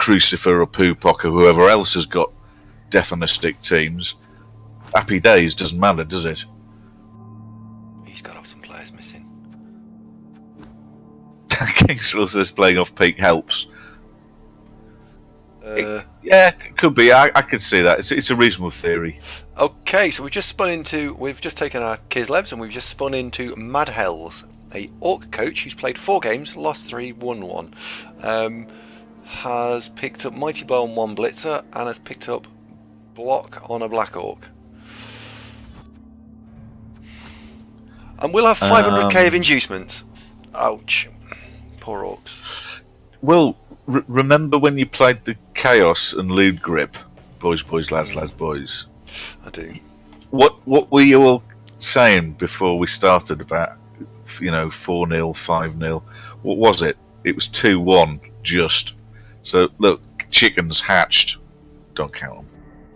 Crucifer or Poopock or whoever else has got Death on a Stick teams. Happy days, doesn't matter, does it? He's got off some players missing. Kingsville says playing off peak helps. Uh, Yeah, it could be. I could see that. It's a reasonable theory. Okay, so we've just taken our Kislevs and we've just spun into Mad Hellz, a Orc coach who's played 4 games, lost 3, won 1. Has picked up Mighty Blow on 1 Blitzer and has picked up Block on a Black Orc. And we'll have 500k of inducements. Ouch. Poor Orcs. Well, remember when you played the Chaos and Lewd Grip? Boys, boys, lads, lads, boys. I do. What were you all saying before we started about, 4-0, 5-0? What was it? It was 2-1, just. So, look, chickens hatched. Don't count them.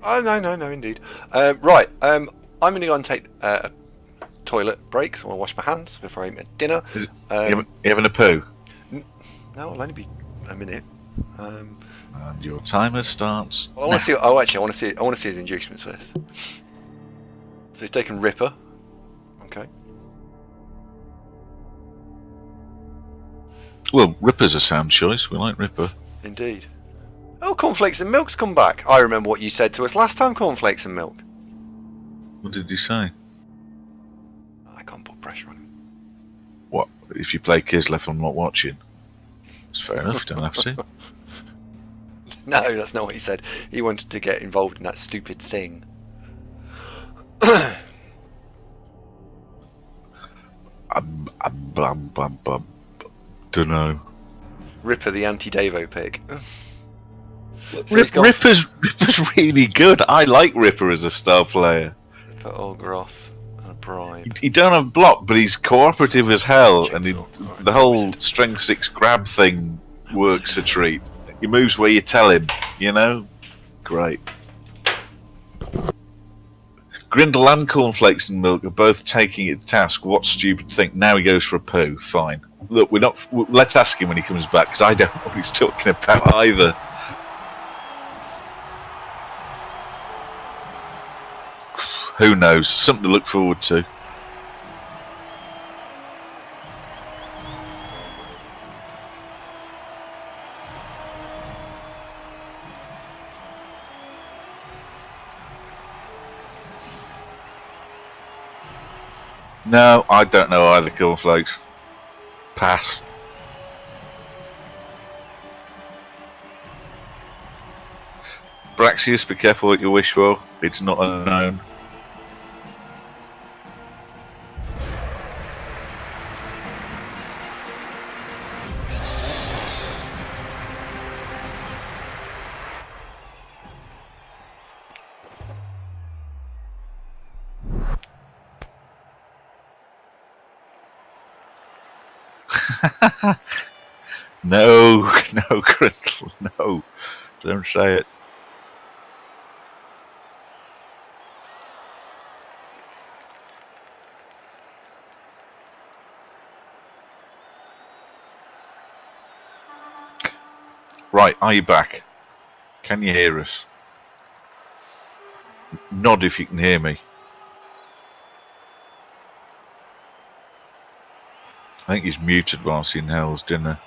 Oh, no, indeed. Right, I'm going to go and take a toilet break, so I want to wash my hands before I eat my dinner. You having a poo? No, it'll only be a minute. And your timer starts. Well, I want to see. Oh, actually, I want to see his inducements first. So he's taken Ripper. Okay. Well, Ripper's a sound choice. We like Ripper. Indeed. Oh, Cornflakes and Milk's come back. I remember what you said to us last time, Cornflakes and Milk. What did you say? I can't put pressure on him. What? If you play Kislev, I'm not watching. It's fair enough. You don't have to. No, that's not what he said. He wanted to get involved in that stupid thing. Don't know. Ripper, the anti-Davo pick. So Ripper's really good. I like Ripper as a star player. Ripper, Olgroth, and a Bribe. He don't have block, but he's cooperative as hell, and Chainsaw. the whole strength 6 grab thing works a treat. He moves where you tell him, Great. Grindle and Cornflakes and Milk are both taking it to task. What stupid thing? Now he goes for a poo. Fine. Look, let's ask him when he comes back, because I don't know what he's talking about either. Who knows? Something to look forward to. No, I don't know either, Cornflakes. Pass. Braxius, be careful what you wish for. It's not unknown. No, Grindle, no. Don't say it. Right, are you back? Can you hear us? Nod if you can hear me. I think he's muted whilst in Hell's dinner.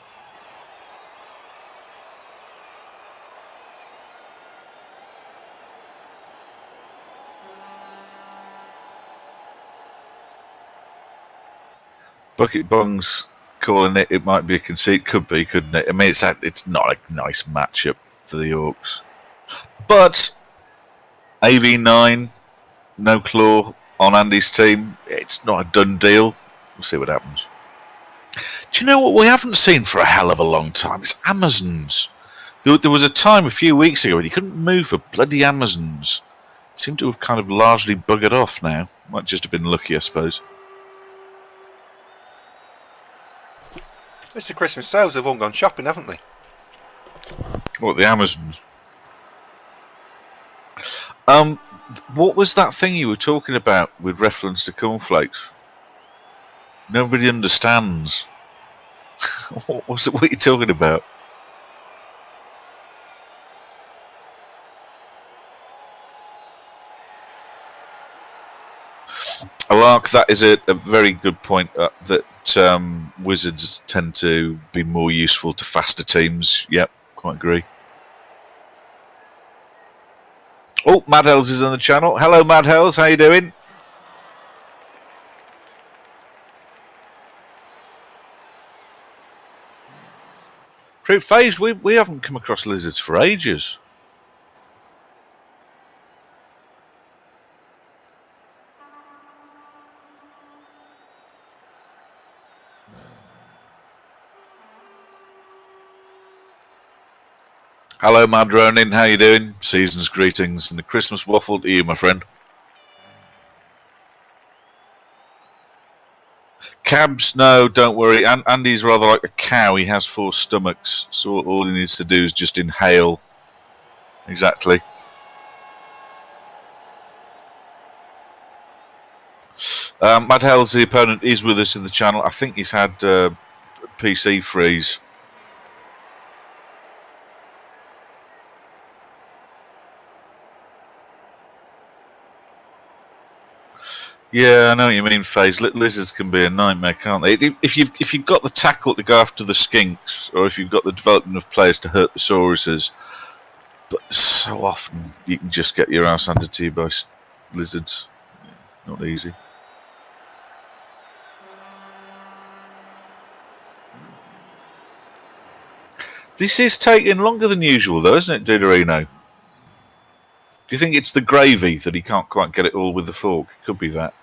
Bucket Bong's calling it might be a conceit. Could be, couldn't it? I mean, it's not a nice matchup for the Orcs. But AV9, no claw on Andy's team. It's not a done deal. We'll see what happens. Do you know what we haven't seen for a hell of a long time? It's Amazons. There was a time a few weeks ago when you couldn't move for bloody Amazons. Seem to have kind of largely buggered off now. Might just have been lucky, I suppose. Mr. Christmas sales have all gone shopping, haven't they? What, the Amazons? What was that thing you were talking about with reference to cornflakes? Nobody understands. What are you talking about? Alark, that is a very good point. That wizards tend to be more useful to faster teams. Yep, quite agree. Oh, Mad Hellz is on the channel. Hello, Mad Hellz. How you doing? Fruit Phase, we haven't come across lizards for ages. Hello, Mad Ronin. How you doing? Season's greetings and the Christmas waffle to you, my friend. Cabs, no, don't worry. Andy's rather like a cow. He has 4 stomachs, so all he needs to do is just inhale. Exactly. Mad Hell's the opponent is with us in the channel. I think he's had PC freeze. Yeah, I know what you mean, FaZe. Lizards can be a nightmare, can't they? If you've got the tackle to go after the skinks, or if you've got the development of players to hurt the sauruses, but so often you can just get your ass handed to you by lizards. Not easy. This is taking longer than usual, though, isn't it, Dudorino? Do you think it's the gravy that he can't quite get it all with the fork? It could be that.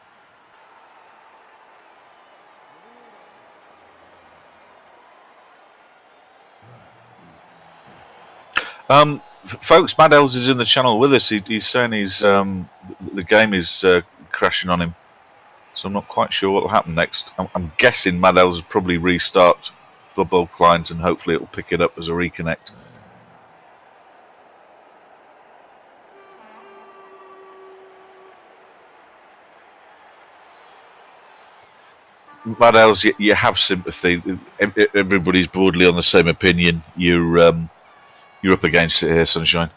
Folks, Mad Hellz is in the channel with us. He's saying the game is crashing on him, so I'm not quite sure what will happen next. I'm guessing Mad Hellz will probably restart Blood Bowl client and hopefully it'll pick it up as a reconnect. Mad Hellz, you have sympathy. Everybody's broadly on the same opinion. You're up against it here, Sunshine.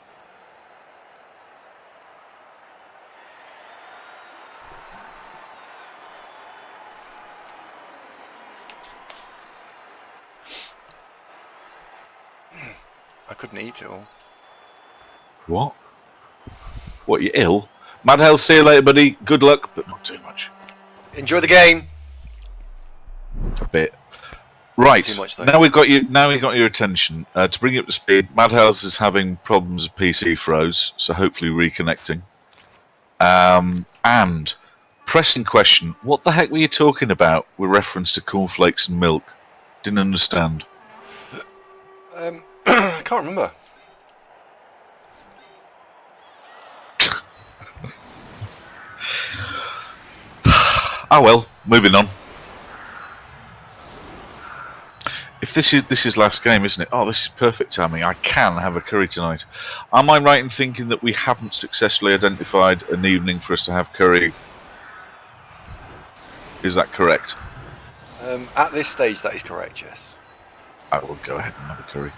I couldn't eat it all. What? What, you ill? Mad Hellz, see you later, buddy. Good luck, but not too much. Enjoy the game. A bit. Right. Too much, though. Now we've got your attention. To bring you up to speed, Mad Hellz is having problems with PC froze, so hopefully reconnecting. And pressing question, what the heck were you talking about with reference to cornflakes and milk? Didn't understand. I can't remember. Oh well, moving on. If this is last game, isn't it? Oh, this is perfect timing. I can have a curry tonight. Am I right in thinking that we haven't successfully identified an evening for us to have curry? Is that correct? At this stage, that is correct, yes. I will go ahead and have a curry.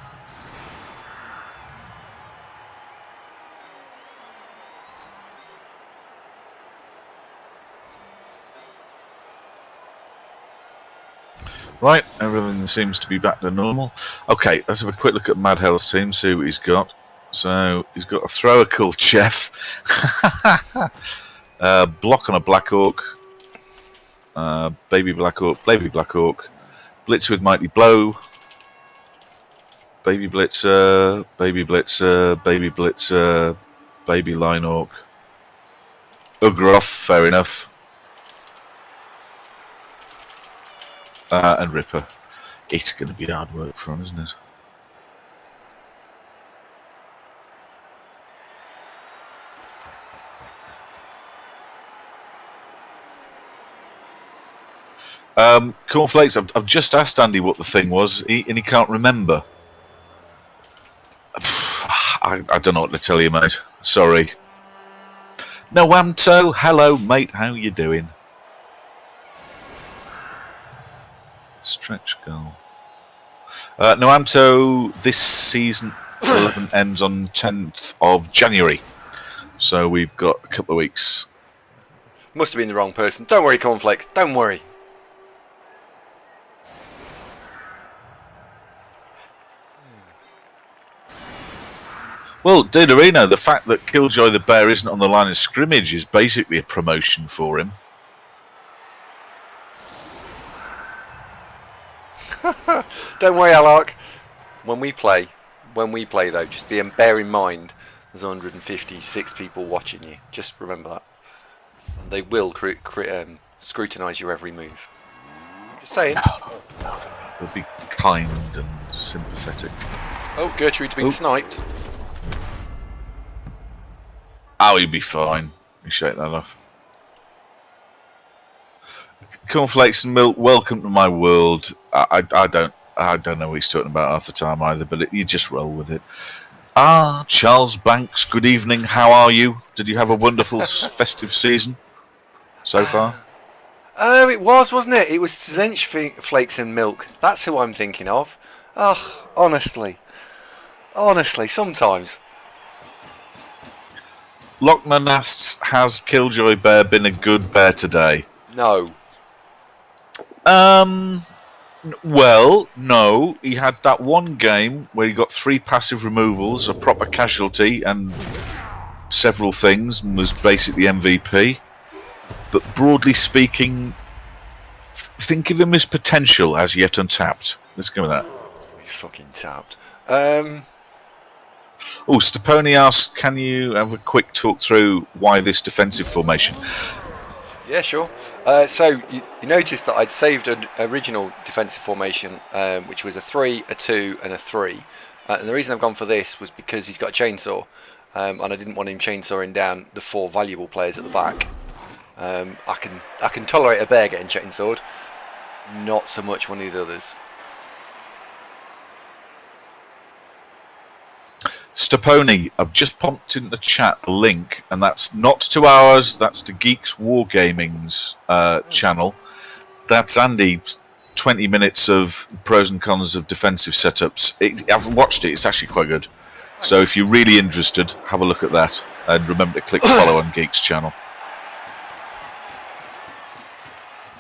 Right, everything seems to be back to normal. Okay, let's have a quick look at Mad Hell's team, see what he's got. So, he's got a thrower called Chef, block on a Black Orc, baby Black Orc, Blitz with Mighty Blow, Baby Blitzer, Baby Blitzer, Baby Blitzer, Baby Line Orc, Ugroth, fair enough. And Ripper. It's going to be hard work for him, isn't it? Cornflakes, I've just asked Andy what the thing was, and he can't remember. I don't know what to tell you, mate. Sorry. Noamto, hello, mate. How you doing? Stretch goal. Noamto, this season 11 ends on 10th of January. So we've got a couple of weeks. Must have been the wrong person. Don't worry, Cornflakes. Don't worry. Well, Duderino, the fact that Killjoy the Bear isn't on the line of scrimmage is basically a promotion for him. Don't worry, Alark. When we play though, just bear in mind there's 156 people watching you. Just remember that. And they will scrutinise your every move. Just saying. They'll be kind and sympathetic. Oh, Gertrude's been sniped. Oh, he'll be fine. You shake that off. Cornflakes and milk, welcome to my world. I don't know what he's talking about half the time either, but you just roll with it. Charles Banks, good evening. How are you? Did you have a wonderful festive season so far? Oh, it was, wasn't it? It was Zench Flakes and Milk. That's who I'm thinking of. Oh, honestly, sometimes. Lockman asks, has Killjoy Bear been a good bear today? No. Well, no. He had that one game where he got 3 passive removals, a proper casualty, and several things, and was basically MVP. But broadly speaking, think of him as potential as yet untapped. Let's go with that. He's fucking tapped. Oh, Steponi asks, can you have a quick talk through why this defensive formation? Yeah, sure. So you noticed that I'd saved an original defensive formation, which was a 3, a 2, and a 3. And the reason I've gone for this was because he's got a chainsaw, and I didn't want him chainsawing down the 4 valuable players at the back. I can tolerate a bear getting chainsawed, not so much one of the others. Steponi, I've just popped in the chat a link, and that's not to ours, that's to Geeks Wargaming's channel. That's Andy, 20 minutes of pros and cons of defensive setups. I've watched it, it's actually quite good. Nice. So if you're really interested, have a look at that, and remember to click follow on Geeks' channel.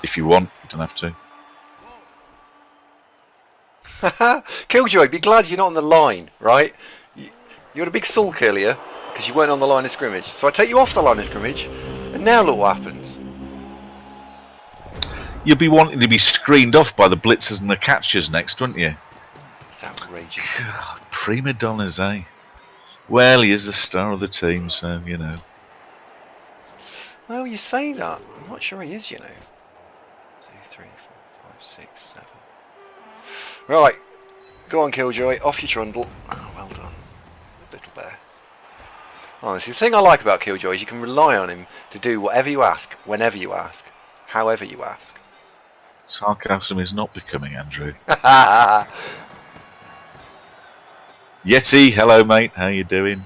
If you want, you don't have to. Killjoy, be glad you're not on the line, right? You had a big sulk earlier because you weren't on the line of scrimmage. So I take you off the line of scrimmage, and now look what happens. You'll be wanting to be screened off by the blitzers and the catchers next, wouldn't you? It's outrageous. God, prima donnas, eh? Well, he is the star of the team, so, you know. Well, you say that. I'm not sure he is, you know. 2, 3, 4, 5, 6, 7. Right. Go on, Killjoy. Off your trundle. Oh, well done. Little bear. Honestly, the thing I like about Killjoy is you can rely on him to do whatever you ask, whenever you ask, however you ask. Sarcasm is not becoming, Andrew. Yeti, hello mate, how you doing?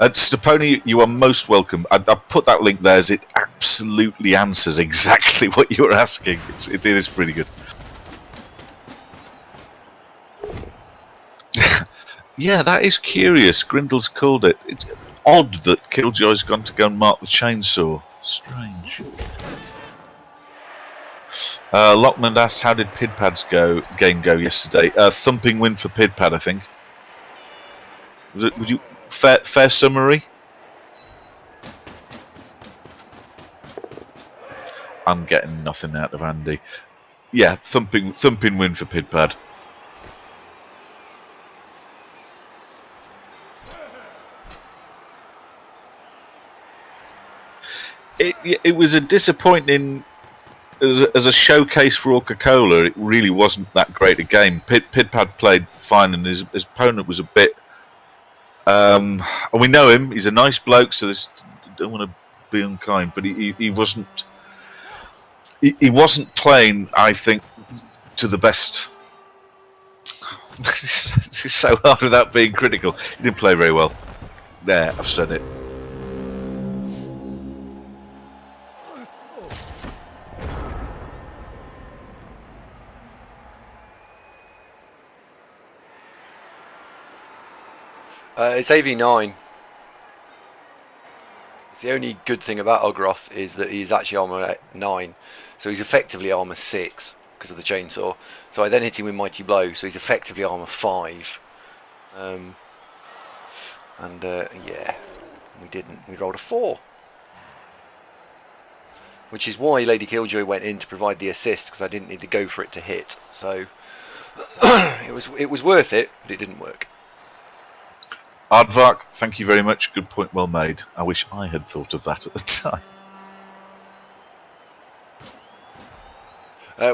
Steponi, you are most welcome. I put that link there as it absolutely answers exactly what you were asking. It is pretty good. Yeah, that is curious. Grindle's called it. It's odd that Killjoy's gone to go and mark the chainsaw. Strange. Lockman asks, how did Pidpad's game go yesterday? Thumping win for Pidpad, I think. Would you fair summary? I'm getting nothing out of Andy. Yeah, thumping win for Pidpad. It was a disappointing as a showcase for Coca-Cola. It really wasn't that great a game. Pidpad played fine, and his opponent was a bit. And we know him; he's a nice bloke. So don't want to be unkind, but he wasn't. He wasn't playing, I think, to the best. It's so hard without being critical. He didn't play very well. There, I've said it. It's AV9. The only good thing about Ogroth is that he's actually armor 9, so he's effectively armor 6 because of the chainsaw. So I then hit him with Mighty Blow, so he's effectively armor 5. Yeah, we didn't. We rolled a 4, which is why Lady Killjoy went in to provide the assist, because I didn't need to go for it to hit. So it was worth it, but it didn't work. Aardvark, thank you very much. Good point, well made. I wish I had thought of that at the time.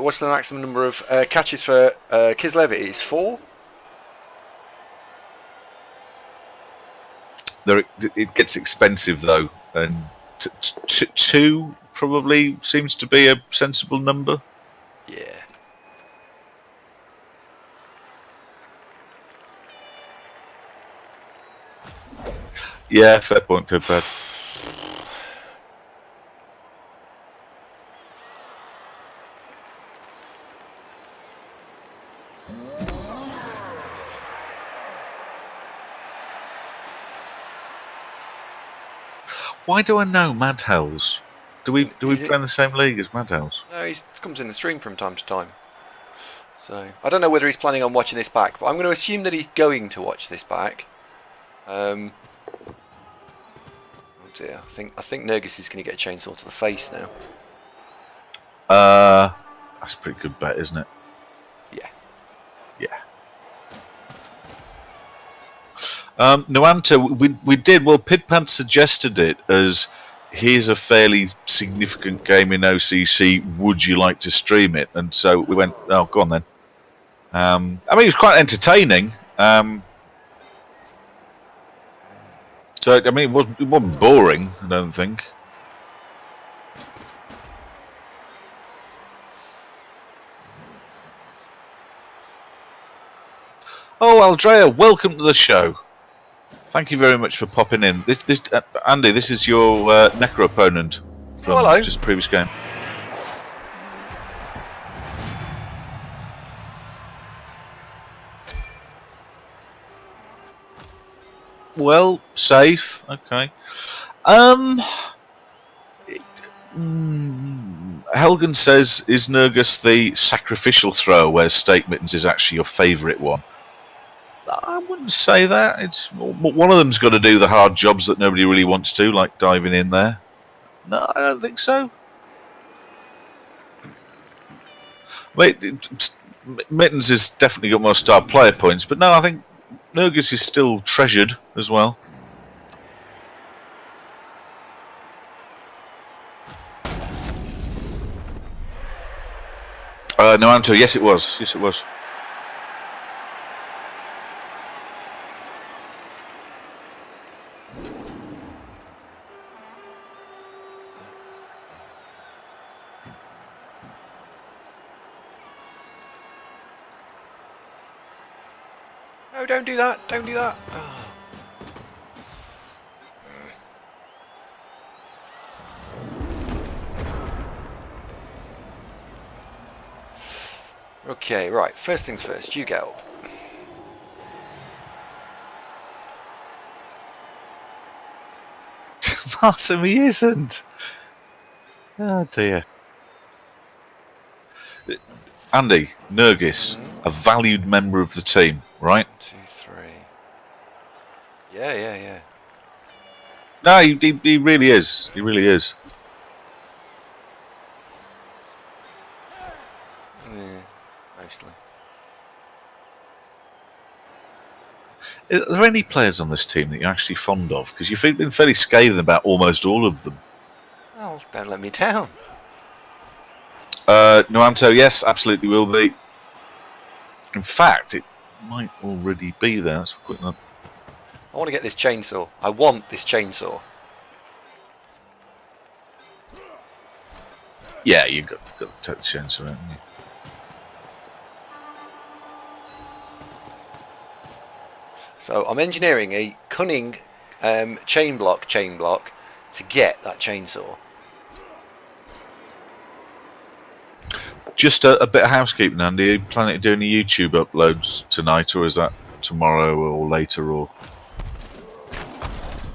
What's the maximum number of catches for Kislev? It is 4. It gets expensive though, and 2 probably seems to be a sensible number. Yeah. Yeah, fair point, good bad. Why do I know Mad Hellz? Do we play in the same league as Mad Hellz? No, he comes in the stream from time to time. So I don't know whether he's planning on watching this back, but I'm going to assume that he's going to watch this back. Oh dear, I think Nergis is going to get a chainsaw to the face now. That's a pretty good bet, isn't it? Yeah. Yeah. Nuanta, we did. Well, Pidpant suggested it as here's a fairly significant game in OCC. Would you like to stream it? And so we went, oh, go on then. I mean, it was quite entertaining. So, I mean, it wasn't boring, I don't think. Oh, Aldrea, welcome to the show. Thank you very much for popping in. This Andy, this is your Necro opponent from just previous game. Well, safe. Okay. Helgen says, is Nergus the sacrificial thrower, where Steak Mittens is actually your favourite one? I wouldn't say that. It's one of them's got to do the hard jobs that nobody really wants to, like diving in there. No, I don't think so. Wait, Mittens has definitely got more star player points, but no, I think Nergus is still treasured as well. No, Anto, yes it was. Yes it was. No, don't do that. Don't do that. Oh. Okay, right. First things first. You get up. Martin, he isn't. Oh dear. Andy, Nergis, a valued member of the team, right? 2, 3. Yeah. No, he really is. He really is. Yeah, mostly. Are there any players on this team that you're actually fond of? Because you've been fairly scathing about almost all of them. Oh, don't let me down. Noamto, yes, absolutely will be. In fact, it might already be there. Let's have a quick look. I want to get this chainsaw. I want this chainsaw. Yeah, you've got to take the chainsaw out, haven't you? So I'm engineering a cunning chain block to get that chainsaw. Just a bit of housekeeping, Andy. Are you planning to do any YouTube uploads tonight, or is that tomorrow or later? Or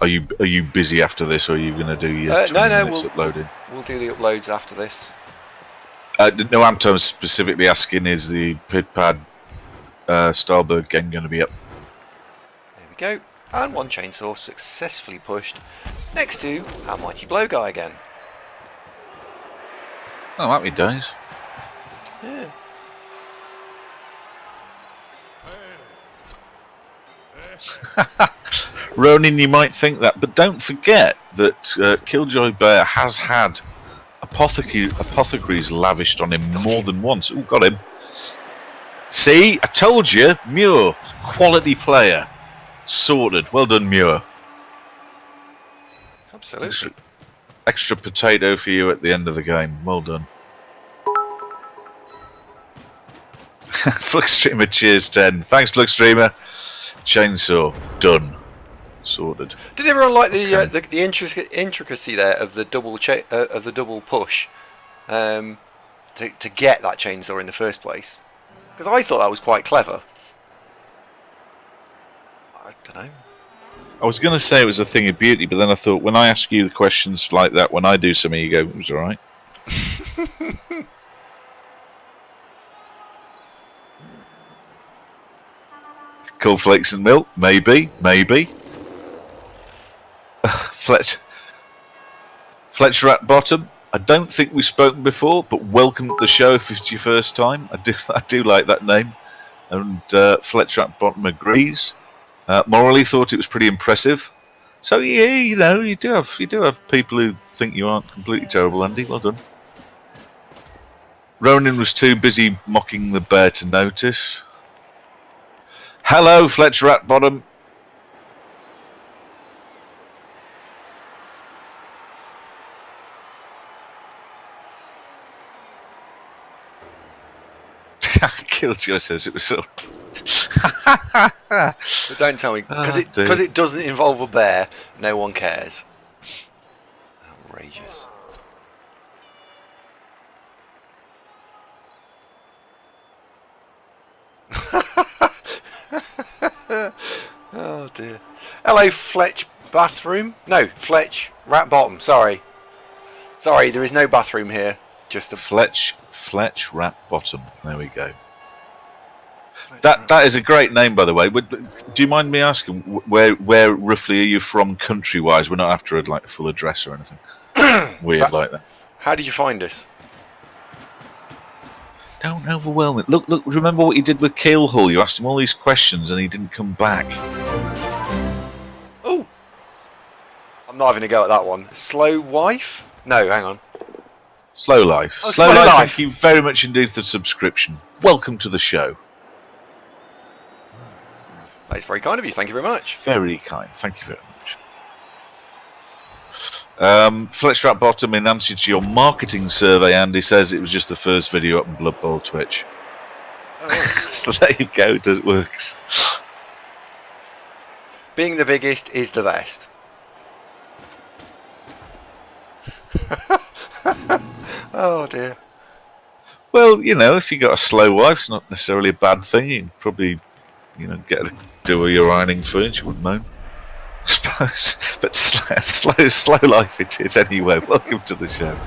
Are you busy after this, or are you going to do your 20 minutes uploading? We'll do the uploads after this. No, I'm specifically asking: is the Pidpad Starbird game going to be up? There we go. And one chainsaw successfully pushed next to our mighty blow guy again. Oh, happy days. Yeah. Ronin, you might think that, but don't forget that Killjoy Bear has had apothecaries lavished on him more than once. Oh, got him. See, I told you, Muir, quality player. Sorted. Well done, Muir. Absolutely. Extra potato for you at the end of the game. Well done. Flux-Streamer, cheers 10. Thanks, Flux-Streamer. Chainsaw, done. Sorted. Did everyone like the intricacy there of the double push to get that chainsaw in the first place? Because I thought that was quite clever. I don't know. I was going to say it was a thing of beauty, but then I thought when I ask you the questions like that, when I do something, you go, it was all right. Cornflakes and milk, maybe. Fletcher at bottom. I don't think we've spoken before, but welcome to the show if it's your first time. I do like that name. And Fletcher at bottom agrees. Morally thought it was pretty impressive. So yeah, you do have people who think you aren't completely terrible, Andy. Well done. Ronan was too busy mocking the bear to notice. Hello, Fletcher at bottom. Killjoy says it was so. But don't tell me, because it doesn't involve a bear. No one cares. Outrageous. Oh dear. Hello, Fletch bathroom. No, Fletch rat bottom. Sorry, there is no bathroom here. Just a Fletch rat bottom. There we go. That is a great name, by the way. Do you mind me asking where roughly are you from, country-wise? We're not after a full address or anything weird like that. How did you find us? Don't overwhelm it. Look! Remember what you did with Keelhull? You asked him all these questions and he didn't come back. Oh, I'm not having a go at that one. Slow wife? No, hang on. Slow Life. Oh, Slow Life. Thank you very much indeed for the subscription. Welcome to the show. That's very kind of you. Thank you very much. Very kind. Thank you very much. Fletcher at bottom, in answer to your marketing survey, Andy says it was just the first video up on Blood Bowl Twitch. Oh, yeah. So there you go. It works. Being the biggest is the best. Oh dear. Well, if you got a slow wife, it's not necessarily a bad thing. You can probably, get her to do all your ironing for you. She wouldn't mind, I suppose. But slow life it is anyway. Welcome to the show.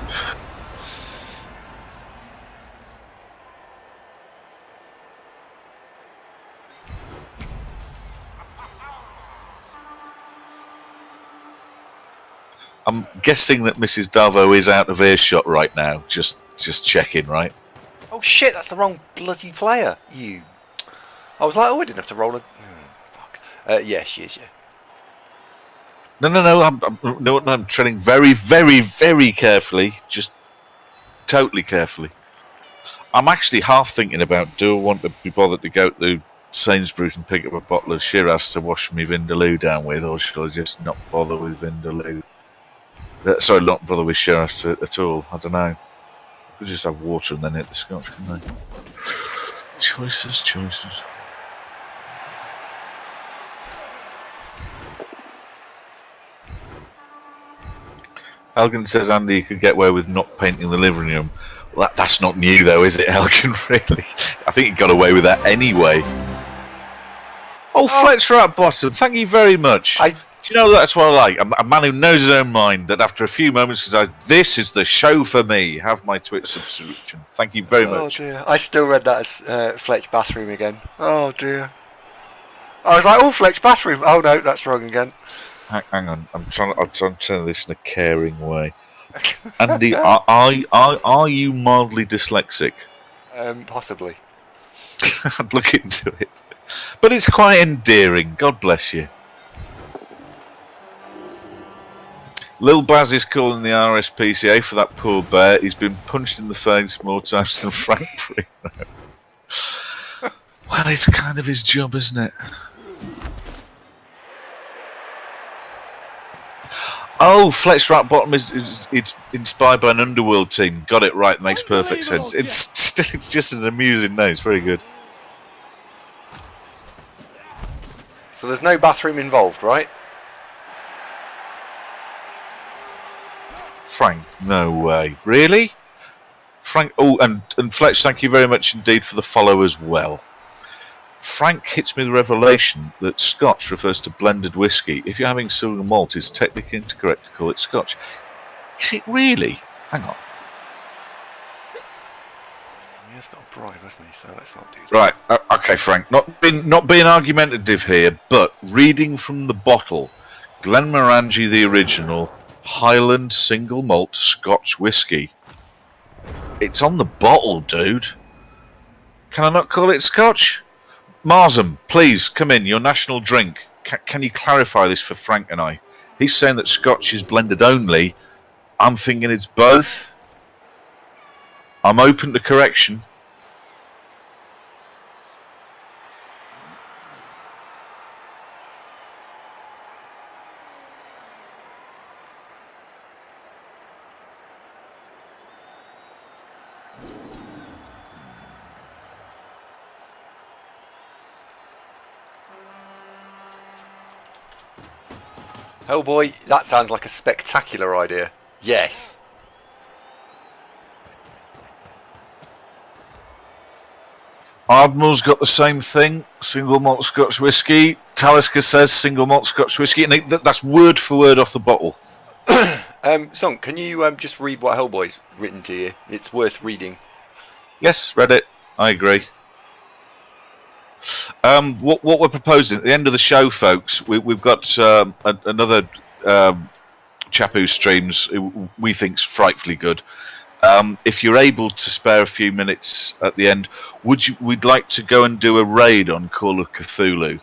I'm guessing that Mrs. Davo is out of earshot right now. Just checking, right? Oh shit! That's the wrong bloody player. I was like, I didn't have to roll a. Fuck. Yes, she is. Yeah. No. I'm treading very, very, very carefully. Just totally carefully. I'm actually half thinking about: do I want to be bothered to go to Sainsbury's and pick up a bottle of Shiraz to wash my Vindaloo down with, or should I just not bother with Vindaloo? Sorry, not bother with Shiraz at all. I don't know. Could just have water and then hit the scotch, couldn't I? Choices. Elgin says Andy could get away with not painting the living room. Well, that's not new though, is it, Elgin? Really? I think he got away with that anyway. Oh, Fletcher at bottom. Thank you very much. Do you know that's what I like? A man who knows his own mind. That after a few moments says, "This is the show for me." Have my Twitch subscription. Thank you very much. Oh dear, I still read that as Fletch bathroom again. Oh dear. I was like, oh, Fletch bathroom. Oh no, that's wrong again. Hang on, I'm trying to listen in a caring way. Andy, are you mildly dyslexic? Possibly. I'd look into it. But it's quite endearing. God bless you. Lil Baz is calling the RSPCA for that poor bear. He's been punched in the face more times than Frank Primo. Well, it's kind of his job, isn't it? Oh, Fletch Rat Bottom is it's inspired by an Underworld team. Got it right. Makes perfect sense. It's just an amusing name. It's very good. So there's no bathroom involved, right? Frank, no way. Really? Frank, oh, and Fletch, thank you very much indeed for the follow as well. Frank hits me the revelation that Scotch refers to blended whiskey. If you're having single malt, it's technically incorrect to call it Scotch. Is it really? Hang on. He's got a bribe, hasn't he? So let's not do that. Right, okay, Frank. Not being argumentative here, but reading from the bottle, Glenmorangie the original Highland single malt Scotch whiskey. It's on the bottle, dude. Can I not call it Scotch? Marsam, please come in. Your national drink. Can you clarify this for Frank and I? He's saying that Scotch is blended only. I'm thinking it's both. I'm open to correction. Hellboy, that sounds like a spectacular idea. Yes. Ardmore's got the same thing. Single malt Scotch whiskey. Talisker says single malt Scotch whiskey, and that's word for word off the bottle. Song, can you just read what Hellboy's written to you? It's worth reading. Yes, read it. I agree. What we're proposing at the end of the show, folks, we've got another chap who streams who we think's frightfully good. If you're able to spare a few minutes at the end, we'd like to go and do a raid on Call of Cthulhu,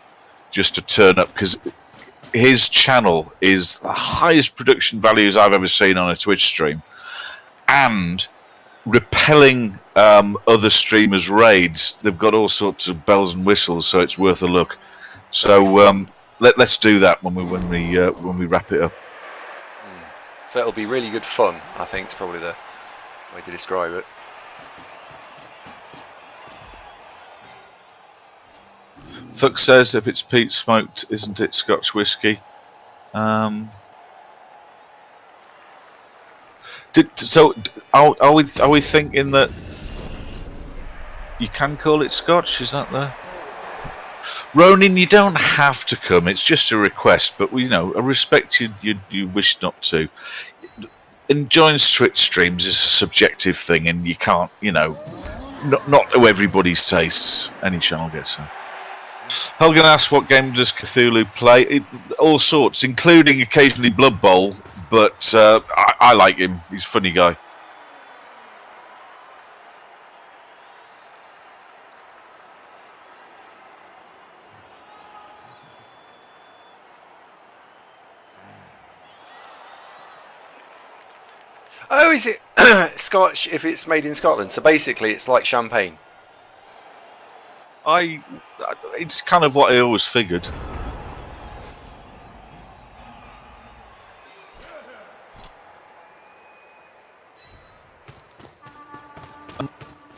just to turn up, because his channel is the highest production values I've ever seen on a Twitch stream, and repelling other streamers' raids. They've got all sorts of bells and whistles, so it's worth a look. So let's do that when we wrap it up. So it'll be really good fun, I think, is probably the way to describe it. Thuck says if it's peat smoked, isn't it Scotch whiskey? So are we thinking that you can call it Scotch? Is that the Ronin? You don't have to come. It's just a request, but I respect you wish not to. Enjoying Twitch streams is a subjective thing, and you can't, not to everybody's tastes. Any channel gets some. Helgen asks, what game does Cthulhu play? All sorts, including occasionally Blood Bowl, but I like him. He's a funny guy. Oh, is it Scotch if it's made in Scotland? So basically it's like champagne. It's kind of what I always figured.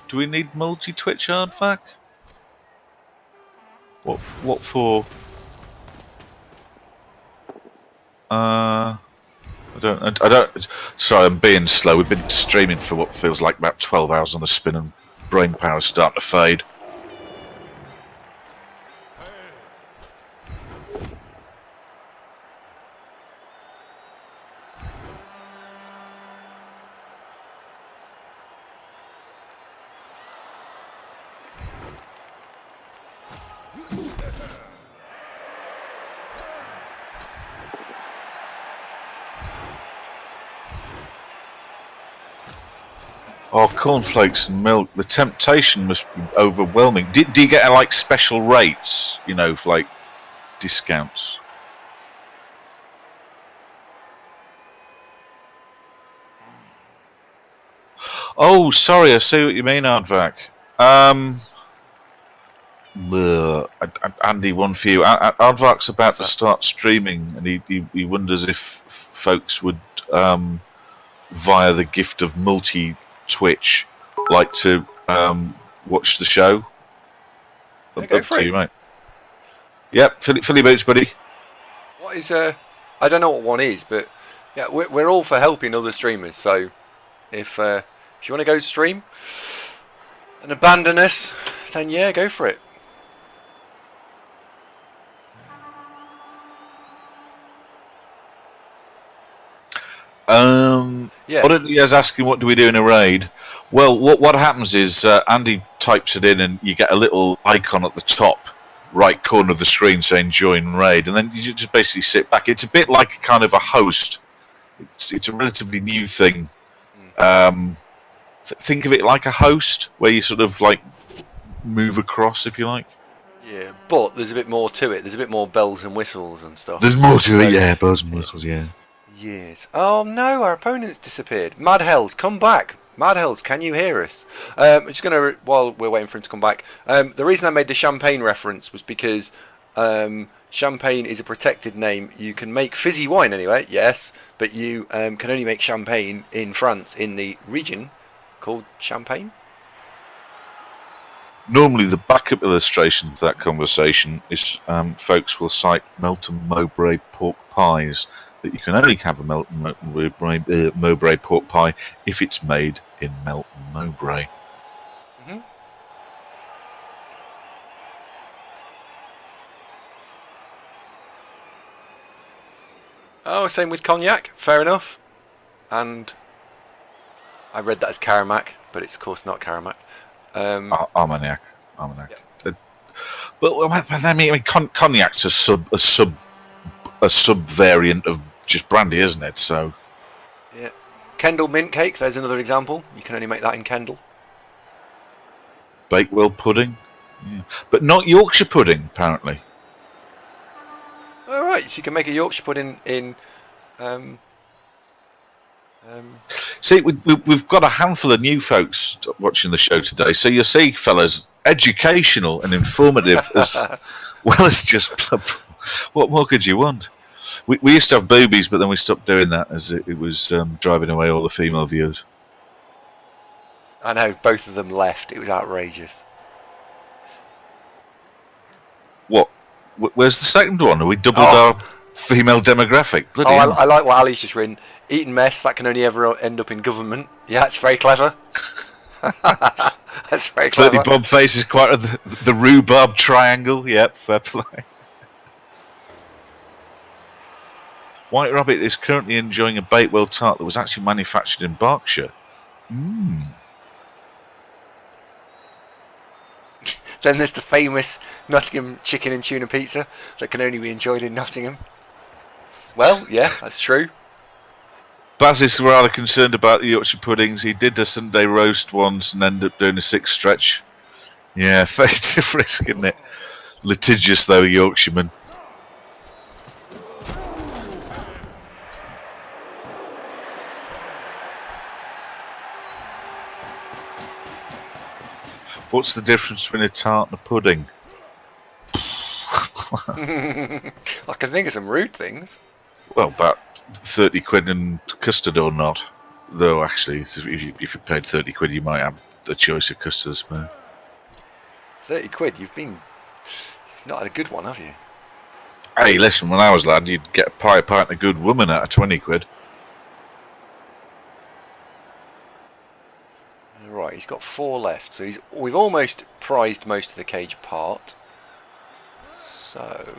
Do we need multi-Twitch hardback? What for? I don't. Sorry, I'm being slow. We've been streaming for what feels like about 12 hours on the spin, and brain power's starting to fade. Oh, cornflakes and milk. The temptation must be overwhelming. Do you get like special rates? You know, for, like discounts. Oh, sorry. I see what you mean, Aardvac. Andy, one for you. Aardvac's about What's to that? start streaming, and he wonders if folks would, via the gift of multi Twitch, like to watch the show. Yeah, go Up for to it. you, mate. Yep, fill your boots, buddy. What is I don't know what one is, but yeah, we're all for helping other streamers. So if you want to go stream and abandon us, then yeah, go for it. Yeah. Oddity is asking, what do we do in a raid? Well, what happens is Andy types it in, and you get a little icon at the top right corner of the screen saying "Join Raid," and then you just basically sit back. It's a bit like a kind of a host. It's a relatively new thing. Think of it like a host, where you sort of like move across, if you like. Yeah, but there's a bit more to it. There's a bit more bells and whistles and stuff. There's more to it, yeah. Bells and whistles, yeah. Yes. Oh no, our opponent's disappeared. Mad Hellz, come back. Mad Hellz, can you hear us? I'm just going to, while we're waiting for him to come back, the reason I made the champagne reference was because champagne is a protected name. You can make fizzy wine anyway, yes, but you can only make champagne in France, in the region called Champagne. Normally, the backup illustration to that conversation is folks will cite Melton Mowbray pork pies, that you can only have a Melton Mowbray pork pie if it's made in Melton Mowbray. Mm-hmm. Oh, same with cognac. Fair enough. And I read that as Caramac, but it's of course not Caramac. Armagnac. Yeah. But I mean, cognac's a sub variant of just brandy, isn't it? So Yeah. Kendal mint cake, there's another example. You can only make that in Kendal. Bakewell pudding, yeah. But not Yorkshire pudding, apparently. Alright, so you can make a Yorkshire pudding in... See, we've got a handful of new folks watching the show today, so you'll see, fellas, educational and informative as well as just... What more could you want? We used to have boobies, but then we stopped doing that as it was driving away all the female viewers. I know, both of them left. It was outrageous. What? Where's the second one? Are we doubled our female demographic? Bloody hell. I like what Ali's just written. Eating mess, that can only ever end up in government. Yeah, it's very clever. That's very clever. Flirty Bob face is quite the rhubarb triangle. Yep, fair play. White Rabbit is currently enjoying a Bakewell tart that was actually manufactured in Berkshire. Then there's the famous Nottingham chicken and tuna pizza that can only be enjoyed in Nottingham. Well, yeah, that's true. Baz is rather concerned about the Yorkshire puddings. He did a Sunday roast once and ended up doing a 6 stretch. Yeah, it's a risk, isn't it? Litigious, though, Yorkshireman. What's the difference between a tart and a pudding? I can think of some rude things. Well, about 30 quid in custard or not. Though, actually, if you paid 30 quid, you might have the choice of custards. 30 quid? You've not had a good one, have you? Hey, listen, when I was a lad, you'd get a pint and a good woman out of 20 quid. Right, he's got 4 left, so we've almost prized most of the cage apart. So,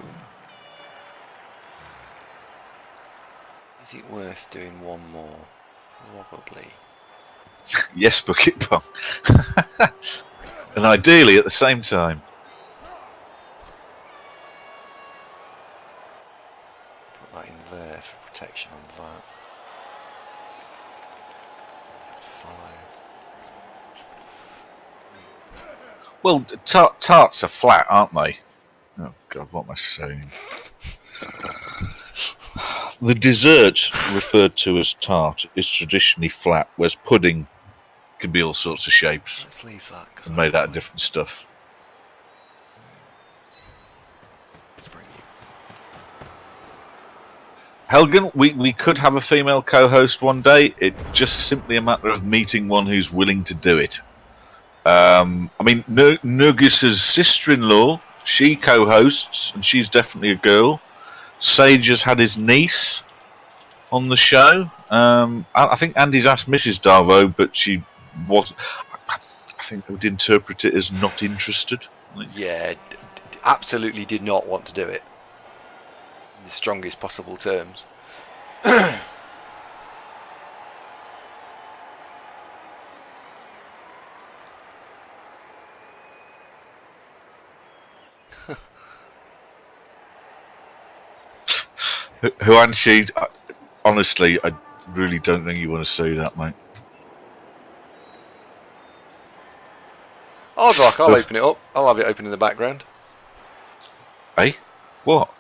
is it worth doing one more? Probably. Yes, bucket pong. And ideally at the same time. Put that in there for protection on that. 5. Well, tarts are flat, aren't they? Oh God, what am I saying? The dessert referred to as tart is traditionally flat, whereas pudding can be all sorts of shapes Let's leave that. and made out of different stuff. Let's bring you. Helgen, we could have a female co-host one day. It's just simply a matter of meeting one who's willing to do it. I mean, Nurgis's sister-in-law, she co-hosts, and she's definitely a girl. Sage has had his niece on the show. I think Andy's asked Mrs. Darvo, but she wasn't. I think I would interpret it as not interested. Yeah, absolutely did not want to do it. In the strongest possible terms. Huanshi, honestly, I really don't think you want to see that, mate. Aardvark, I'll open it up. I'll have it open in the background. Eh? What?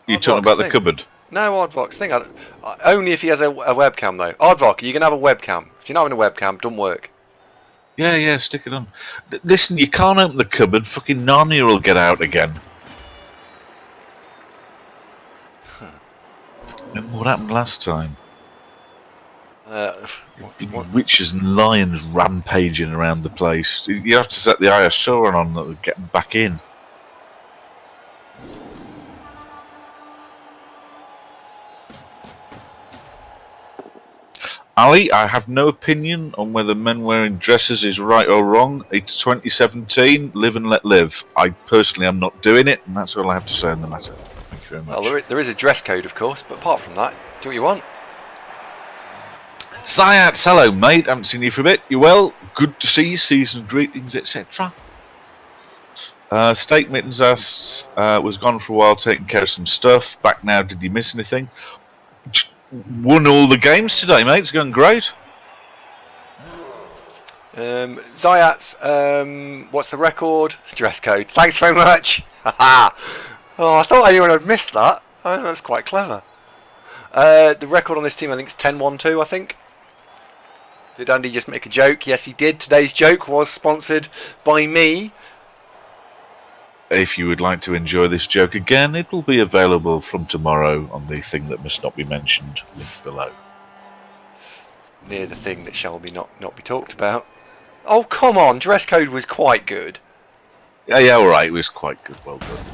You're talking about the cupboard? No, Aardvark's thing. Only if he has a webcam, though. Aardvark, you can have a webcam. If you're not having a webcam, don't work. Yeah, stick it on. Listen, you can't open the cupboard. Fucking Narnia will get out again. Remember what happened last time? Witches and lions rampaging around the place. You have to set the ISO on that would get them back in. Ali, I have no opinion on whether men wearing dresses is right or wrong. It's 2017. Live and let live. I personally am not doing it, and that's all I have to say on the matter. Thank you very much. Well, there is a dress code, of course, but apart from that, do what you want. Zayats, hello, mate. Haven't seen you for a bit. You well? Good to see you. Season greetings, etc. Steak Mittens asks, was gone for a while taking care of some stuff. Back now, did you miss anything? Won all the games today, mate. It's going great. Zayats, what's the record? Dress code. Thanks very much. Oh, I thought anyone had missed that. Oh, that's quite clever. The record on this team, I think, is 10-1-2, I think. Did Andy just make a joke? Yes, he did. Today's joke was sponsored by me. If you would like to enjoy this joke again, it will be available from tomorrow on the thing that must not be mentioned, link below. Near the thing that shall be not be talked about. Oh, come on. Dress code was quite good. Yeah, all right. It was quite good. Well done.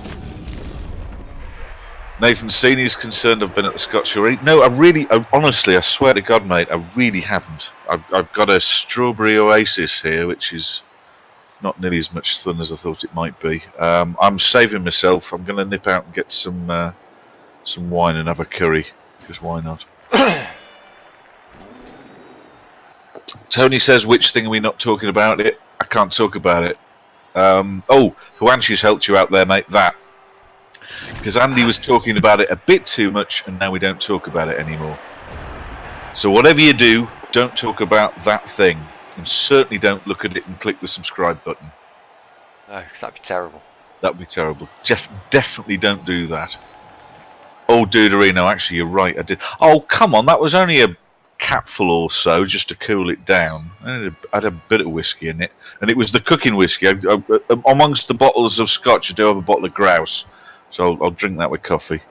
Nathan Senior's concerned I've been at the Scotch already. No, honestly, I swear to God, mate, I really haven't. I've got a strawberry oasis here, which is not nearly as much fun as I thought it might be. I'm saving myself. I'm going to nip out and get some wine and have a curry, because why not? Tony says, which thing are we not talking about? I can't talk about it. Huanshi's helped you out there, mate. That. Because Andy was talking about it a bit too much, and now we don't talk about it anymore. So whatever you do, don't talk about that thing. And certainly don't look at it and click the subscribe button. No, because that'd be terrible. That'd be terrible. Definitely don't do that. Oh, Duderino, actually, you're right. I did. Oh, come on. That was only a capful or so just to cool it down. I had a bit of whiskey in it. And it was the cooking whiskey. Amongst the bottles of scotch, I do have a bottle of grouse. So I'll drink that with coffee.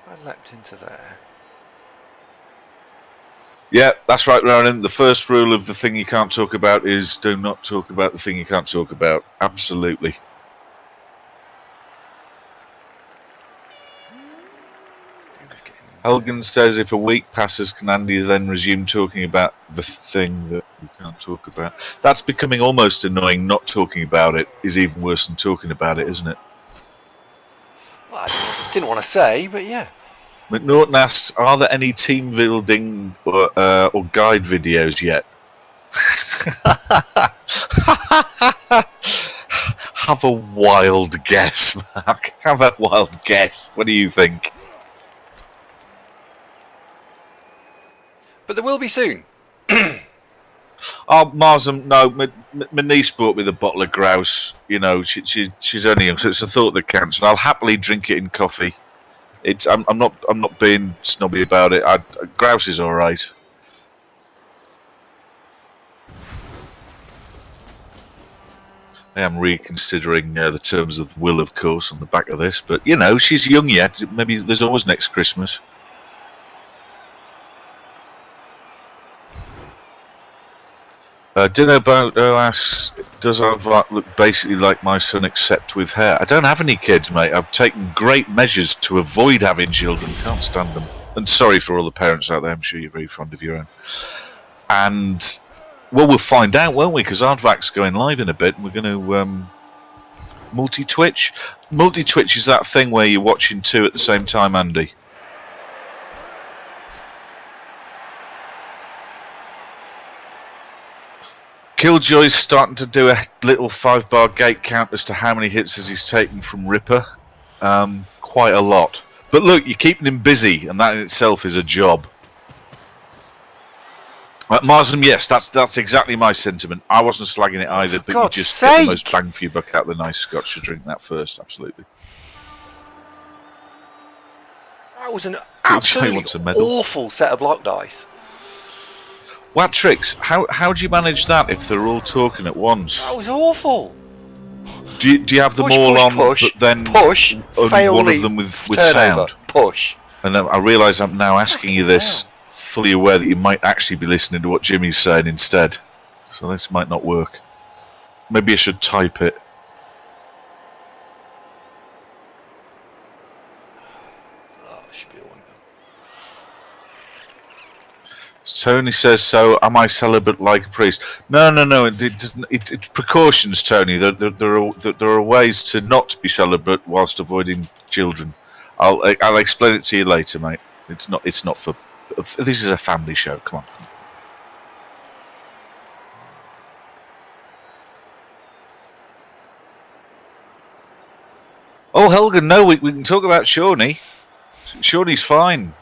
I leapt into there. Yeah, that's right, Ronan. The first rule of the thing you can't talk about is do not talk about the thing you can't talk about. Absolutely. Helgen says if a week passes, can Andy then resume talking about the thing that we can't talk about? That's becoming almost annoying. Not talking about it is even worse than talking about it, isn't it? Well, I didn't want to say, but yeah. McNaughton asks, are there any team building or guide videos yet? Have a wild guess, Mark. Have a wild guess. What do you think? But there will be soon. Oh, Marsam, no, my niece bought me the bottle of grouse. You know, she's only young, so it's a thought that counts. And I'll happily drink it in coffee. I'm not being snobby about it. Grouse is all right. I am reconsidering the terms of will, of course, on the back of this. But you know, she's young yet. Maybe there's always next Christmas. Dinner about asks, does Aardvark look basically like my son except with hair? I don't have any kids, mate. I've taken great measures to avoid having children. Can't stand them. And sorry for all the parents out there. I'm sure you're very fond of your own. And, well, we'll find out, won't we? Because Aardvark's going live in a bit. And we're going to multi-twitch. Multi-twitch is that thing where you're watching two at the same time, Andy. Killjoy's starting to do a little 5-bar gate count as to how many hits as he's taken from Ripper. Quite a lot. But look, you're keeping him busy, and that in itself is a job. Marsden, yes, that's exactly my sentiment. I wasn't slagging it either, but you just get the most bang for your buck out of the nice scotch to drink that first, absolutely. That was an absolutely awful set of block dice. What tricks? How do you manage that if they're all talking at once? That was awful. Do you have them all on, but then only one of them with sound? Push. And then I realise I'm now asking you this, fully aware that you might actually be listening to what Jimmy's saying instead. So this might not work. Maybe I should type it. Tony says, so am I celibate like a priest? No. It's precautions, Tony. There are ways to not be celibate whilst avoiding children. I'll explain it to you later, mate. It's not for... This is a family show. Come on. Oh, Helga, no, we can talk about Shawnee. Shawnee's fine.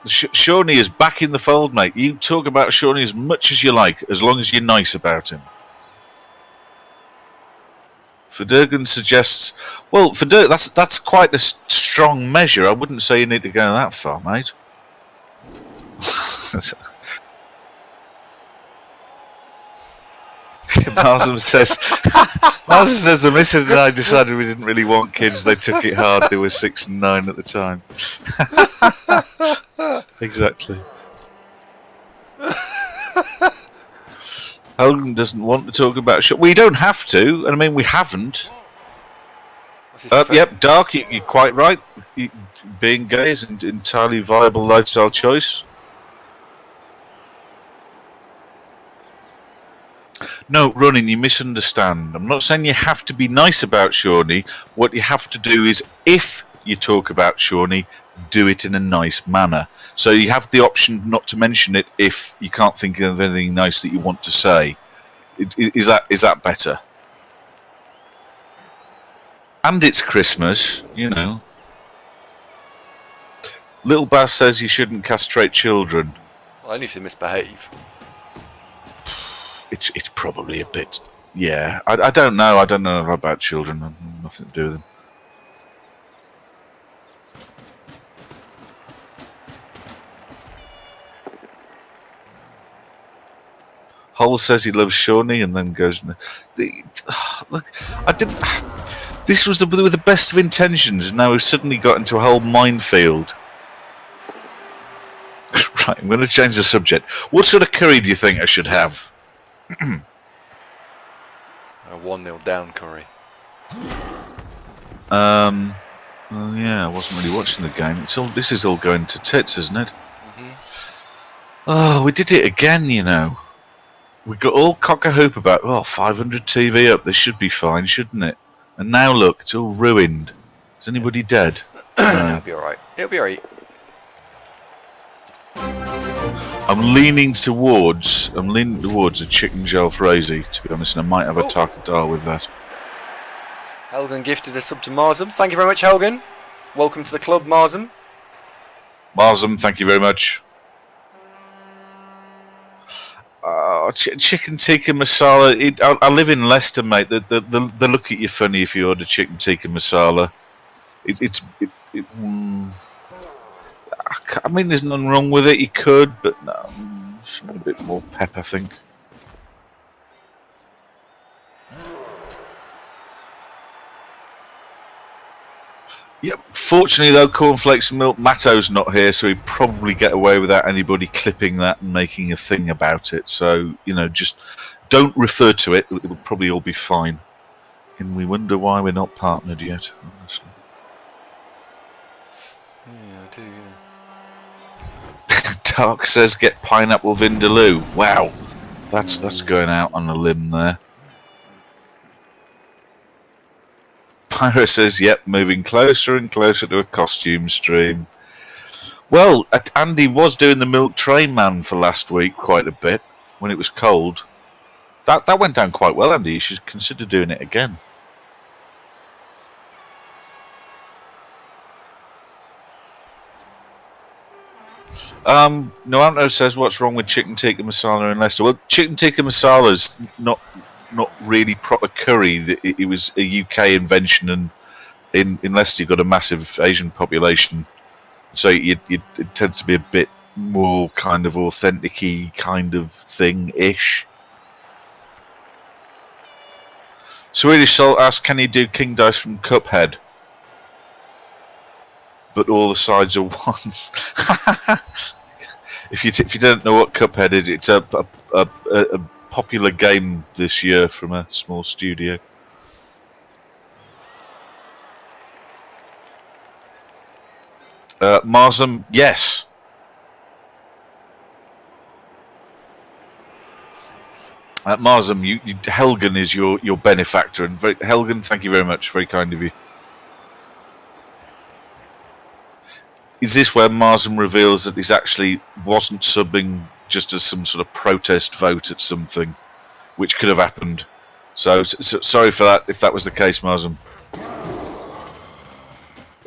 Shawnee is back in the fold, mate. You talk about Shawnee as much as you like, as long as you're nice about him. Verdurgan suggests... Well, that's quite a strong measure. I wouldn't say you need to go that far, mate. Marsden says the missus and I decided we didn't really want kids. They took it hard. They were 6 and 9 at the time. Exactly. Helgen doesn't want to talk about shit. We don't have to, and I mean we haven't. Yep, Dark, you're quite right. Being gay is an entirely viable lifestyle choice. No, Ronin, you misunderstand. I'm not saying you have to be nice about Shawnee. What you have to do is, if you talk about Shawnee, do it in a nice manner. So you have the option not to mention it if you can't think of anything nice that you want to say. Is that better? And it's Christmas, you know. Little Bass says you shouldn't castrate children. Well, only if they misbehave. It's probably a bit... Yeah, I don't know. I don't know about children. Nothing to do with them. Hole says he loves Shawnee and then goes... Look, I didn't... This was with the best of intentions, and now we've suddenly got into a whole minefield. Right, I'm going to change the subject. What sort of curry do you think I should have? A 1-0 down curry. Well, yeah, I wasn't really watching the game. This is all going to tits, isn't it? Mm-hmm. Oh, we did it again, you know. We got all cock-a-hoop about, 500 TV up, this should be fine, shouldn't it? And now look, it's all ruined. Is anybody dead? It'll be alright. It'll be alright. I'm leaning towards a chicken jalfrezi, to be honest, and I might have a tarkadar with that. Helgen gifted a sub to Marsum. Thank you very much, Helgen. Welcome to the club, Marsum. Marsum, thank you very much. Oh, chicken tikka masala. I live in Leicester, mate. They look at you funny if you order chicken tikka masala. I mean, there's nothing wrong with it. You could, but no, a bit more pep, I think. Yep. Fortunately, though, cornflakes and milk. Matto's not here, so he'd probably get away without anybody clipping that and making a thing about it. So just don't refer to it. It will probably all be fine. And we wonder why we're not partnered yet. Honestly. Yeah, I do. Yeah. Dark says get pineapple vindaloo. Wow, that's going out on a limb there. Pyro says, yep, moving closer and closer to a costume stream. Well, Andy was doing the Milk Train Man for last week quite a bit when it was cold. That went down quite well, Andy. You should consider doing it again. Noanto says, what's wrong with chicken tikka masala in Leicester? Well, chicken tikka masala's not really proper curry. It was a UK invention, and in Leicester you've got a massive Asian population, so it tends to be a bit more kind of authentic-y kind of thing-ish. Swedish Soul asks, can you do King Dice from Cuphead? But all the sides are ones. If you don't know what Cuphead is, it's a popular game this year from a small studio. Marsam, yes. Marsam, Helgen is your benefactor, and Helgen, thank you very much, very kind of you. Is this where Marsam reveals that he actually wasn't subbing just as some sort of protest vote at something, which could have happened? So sorry for that if that was the case, Marsam.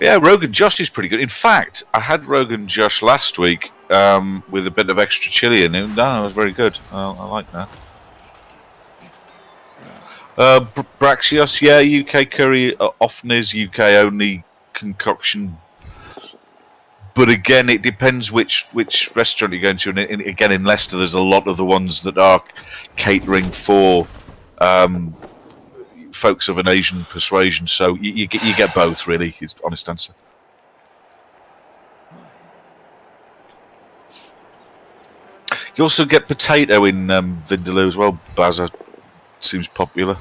Yeah, Rogan Josh is pretty good. In fact, I had Rogan Josh last week with a bit of extra chili in it. No, it was very good. I like that. Braxios, yeah, UK curry often is UK only concoction. But again, it depends which restaurant you're going to. And again, in Leicester, there's a lot of the ones that are catering for folks of an Asian persuasion. So you get both, really, is the honest answer. You also get potato in Vindaloo as well. Baza seems popular.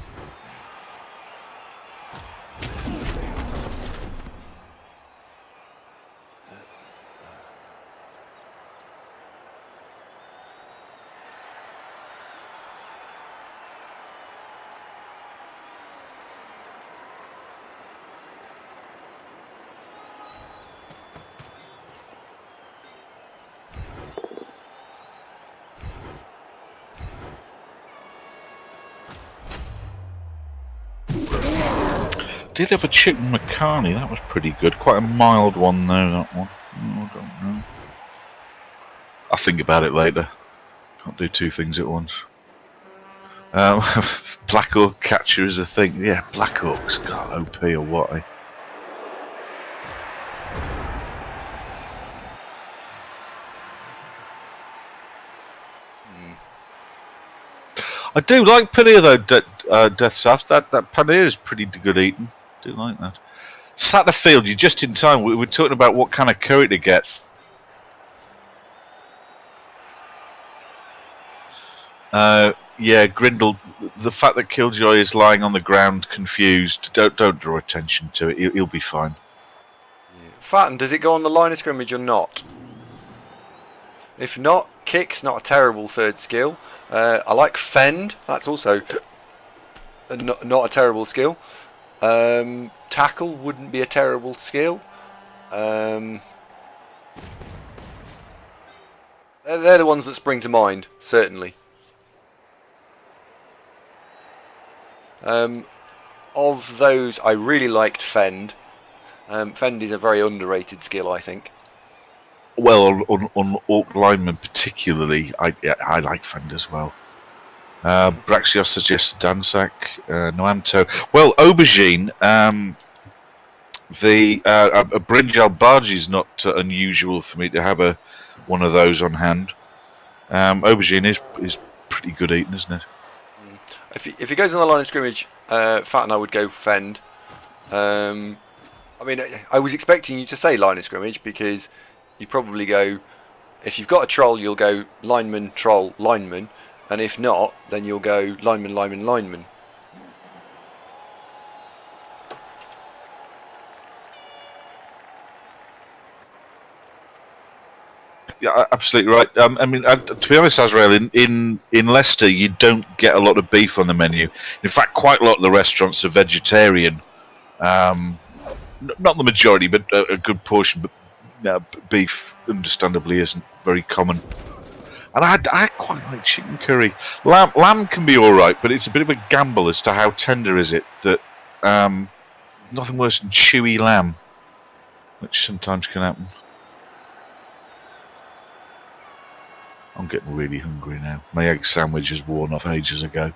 Did have a chicken macaroni, that was pretty good. Quite a mild one though, that one. I don't know. I'll think about it later. Can't do two things at once. Black Orc catcher is a thing. Yeah, Black Orcs. God, OP or what, eh? I do like paneer though, Death Saft. That paneer is pretty good eating. I do like that. Satterfield, you're just in time. We were talking about what kind of curry to get. Yeah, Grindle. The fact that Killjoy is lying on the ground, confused. Don't draw attention to it. He'll be fine. Yeah. Fatten, does it go on the line of scrimmage or not? If not, kick's not a terrible third skill. I like fend. That's also not a terrible skill. Tackle wouldn't be a terrible skill. They're the ones that spring to mind, certainly. Of those, I really liked fend. Fend is a very underrated skill, I think. Well, on Orc linemen particularly, I like fend as well. Braxios suggests Danzak. Noanto. Well, aubergine. A brinjal barge is not unusual for me to have one of those on hand. Aubergine is pretty good eating, isn't it? If he goes on the line of scrimmage, Fat and I would go fend. I mean, I was expecting you to say line of scrimmage because you probably go, if you've got a troll, you'll go lineman, troll, lineman, and if not, then you'll go lineman, lineman, lineman. Yeah, absolutely right. I mean, to be honest, Azrael, in Leicester, you don't get a lot of beef on the menu. In fact, quite a lot of the restaurants are vegetarian. Not the majority, but a good portion. But beef, understandably, isn't very common. And I quite like chicken curry. Lamb can be all right, but it's a bit of a gamble as to how tender is it. That nothing worse than chewy lamb, which sometimes can happen. I'm getting really hungry now. My egg sandwich has worn off ages ago.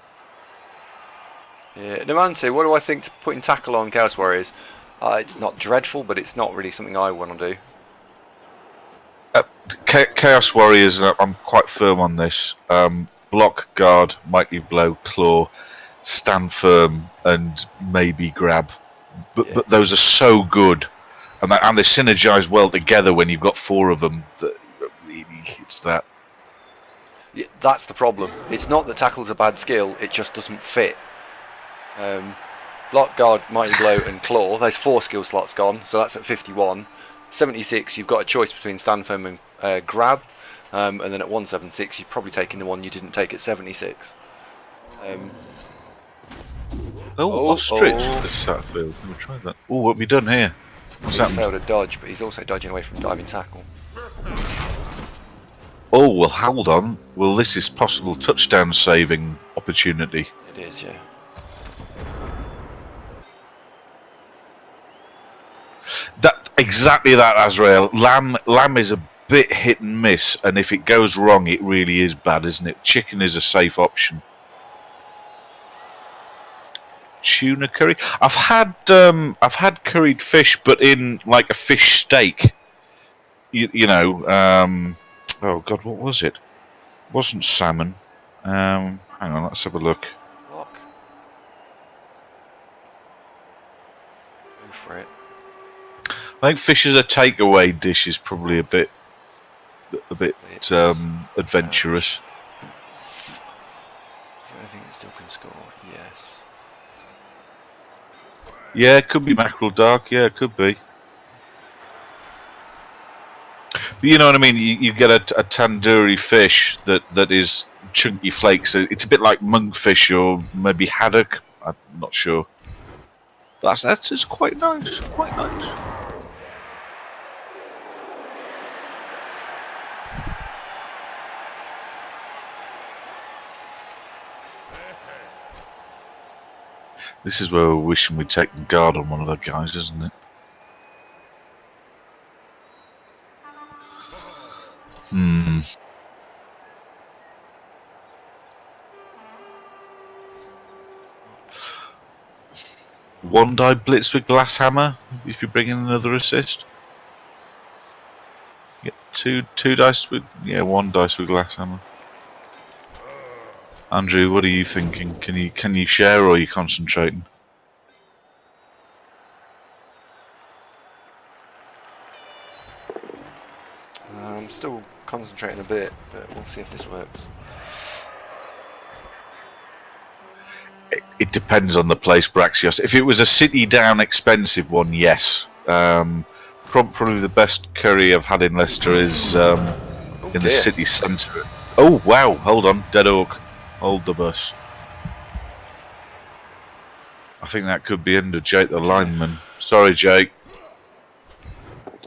Yeah, Nomante, what do I think to putting tackle on Chaos Warriors? It's not dreadful, but it's not really something I want to do. Chaos Warriors, I'm quite firm on this. Block, guard, mighty blow, claw, stand firm, and maybe grab. But those are so good, and they synergize well together when you've got four of them. That really hits that. Yeah, that's the problem. It's not that tackle's a bad skill; it just doesn't fit. Block, guard, mighty blow, and claw. There's 4 skill slots gone, so that's at 51. 76, you've got a choice between stand firm and grab, and then at 176, you're probably taking the one you didn't take at 76. Ostrich. This field. We'll try that. Oh, what have we done here? What's He's happened? failed a dodge, but he's also dodging away from diving tackle. Oh, well, hold on. Well, this is possible touchdown saving opportunity. It is, yeah. Exactly that, Azrael. Lamb is a bit hit and miss, and if it goes wrong, it really is bad, isn't it? Chicken is a safe option. Tuna curry. I've had curried fish, but in like a fish steak. You know. Oh God, what was it? It wasn't salmon. Hang on, let's have a look. Block. Go for it. I think fish as a takeaway dish is probably a bit adventurous. Is the only thing that still can score? Yes. Yeah, it could be mackerel dark. Yeah, it could be. But you know what I mean? You get a tandoori fish that is chunky flakes. It's a bit like monkfish or maybe haddock. I'm not sure. That's just quite nice. Quite nice. This is where we're wishing we'd taken guard on one of the guys, isn't it? One die blitz with glass hammer if you bring in another assist. Get two dice with one dice with glass hammer. Andrew, what are you thinking? Can you share or are you concentrating? I'm still concentrating a bit, but we'll see if this works. It depends on the place, Braxios. If it was a city down expensive one, yes. Probably the best curry I've had in Leicester is in the city centre. Oh wow! Hold on, dead orc. Hold the bus. I think that could be under Jake the lineman. Sorry, Jake.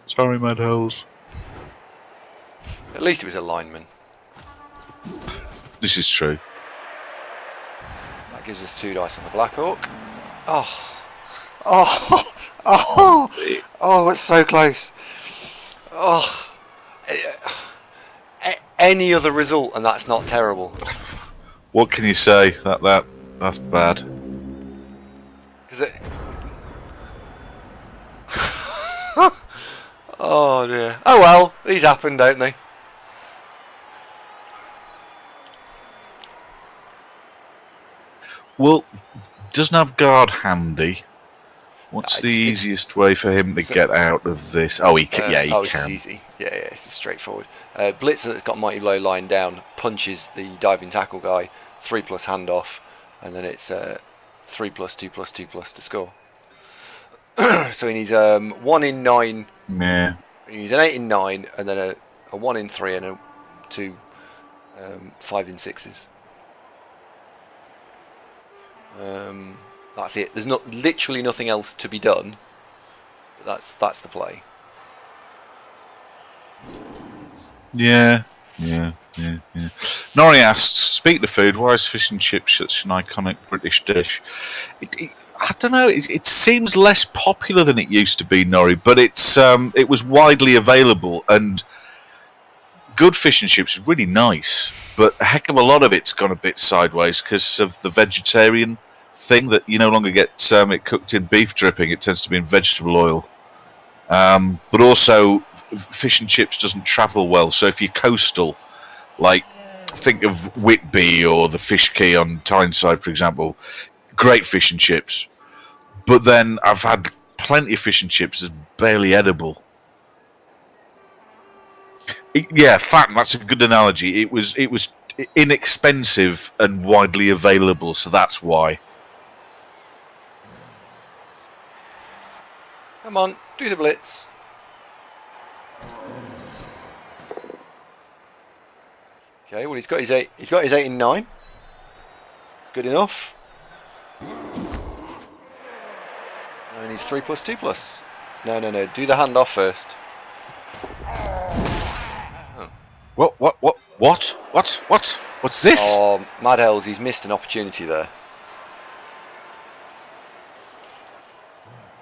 Sorry, Mad Hellz. At least it was a lineman. This is true. That gives us 2 dice on the Black Orc. Oh, it's so close. Any other result and that's not terrible. What can you say? That's bad. Because oh dear. Oh well, these happen, don't they? Well, doesn't have guard handy. What's the easiest way for him to get out of this? Oh, he can. He this is can. easy. Yeah, it's straightforward. Blitzer that's got Mighty Blow lying down punches the diving tackle guy. 3+ handoff, and then it's 3+, 2+, 2+ to score. So he needs 1 in 9. Yeah. He needs an 8 in 9, and then a 1 in 3, and a 2 5 in 6s. That's it. There's literally nothing else to be done. That's the play. Yeah. Nori asks, speaking of food, why is fish and chips such an iconic British dish? I don't know. It seems less popular than it used to be, Nori, but it was widely available, and good fish and chips is really nice. But a heck of a lot of it's gone a bit sideways because of the vegetarian thing that you no longer get it cooked in beef dripping. It tends to be in vegetable oil. But also, fish and chips doesn't travel well. So if you're coastal, like think of Whitby or the Fish Quay on Tyneside, for example, great fish and chips. But then I've had plenty of fish and chips that's barely edible. Yeah, fat. That's a good analogy. It was inexpensive and widely available, so that's why. Come on, do the blitz. Okay, well he's got his 8. He's got his 8 in 9. It's good enough. And he's 3+, 2+. No. Do the handoff first. Oh. What's this? Oh, Mad Hellz, he's missed an opportunity there.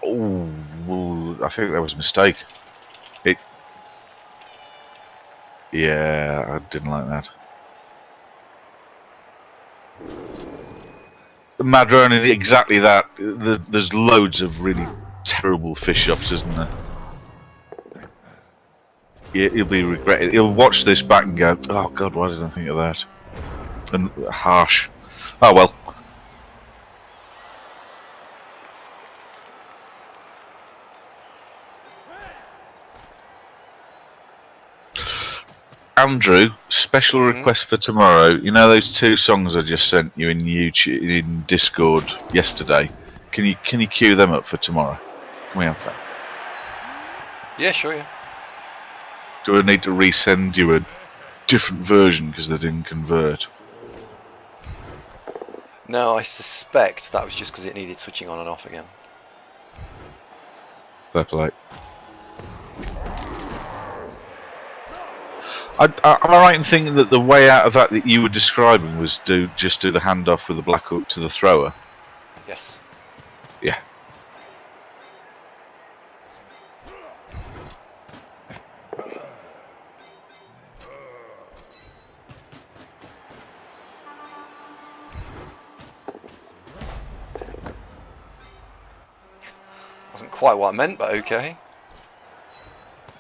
Oh, I think that was a mistake. Yeah, I didn't like that. Mad Ronin, exactly that. There's loads of really terrible fish shops, isn't there? Yeah, he'll be regretting. He'll watch this back and go, "Oh God, why didn't I think of that?" And harsh. Oh well. Andrew, special request for tomorrow. You know those 2 songs I just sent you in YouTube, in Discord yesterday. Can you queue them up for tomorrow? Can we have that? Yeah, sure. Yeah. Do I need to resend you a different version because they didn't convert? No, I suspect that was just because it needed switching on and off again. Fair play. Am I right in thinking that the way out of that you were describing was just do the handoff with the black hook to the thrower? Yes. Yeah. Wasn't quite what I meant, but okay.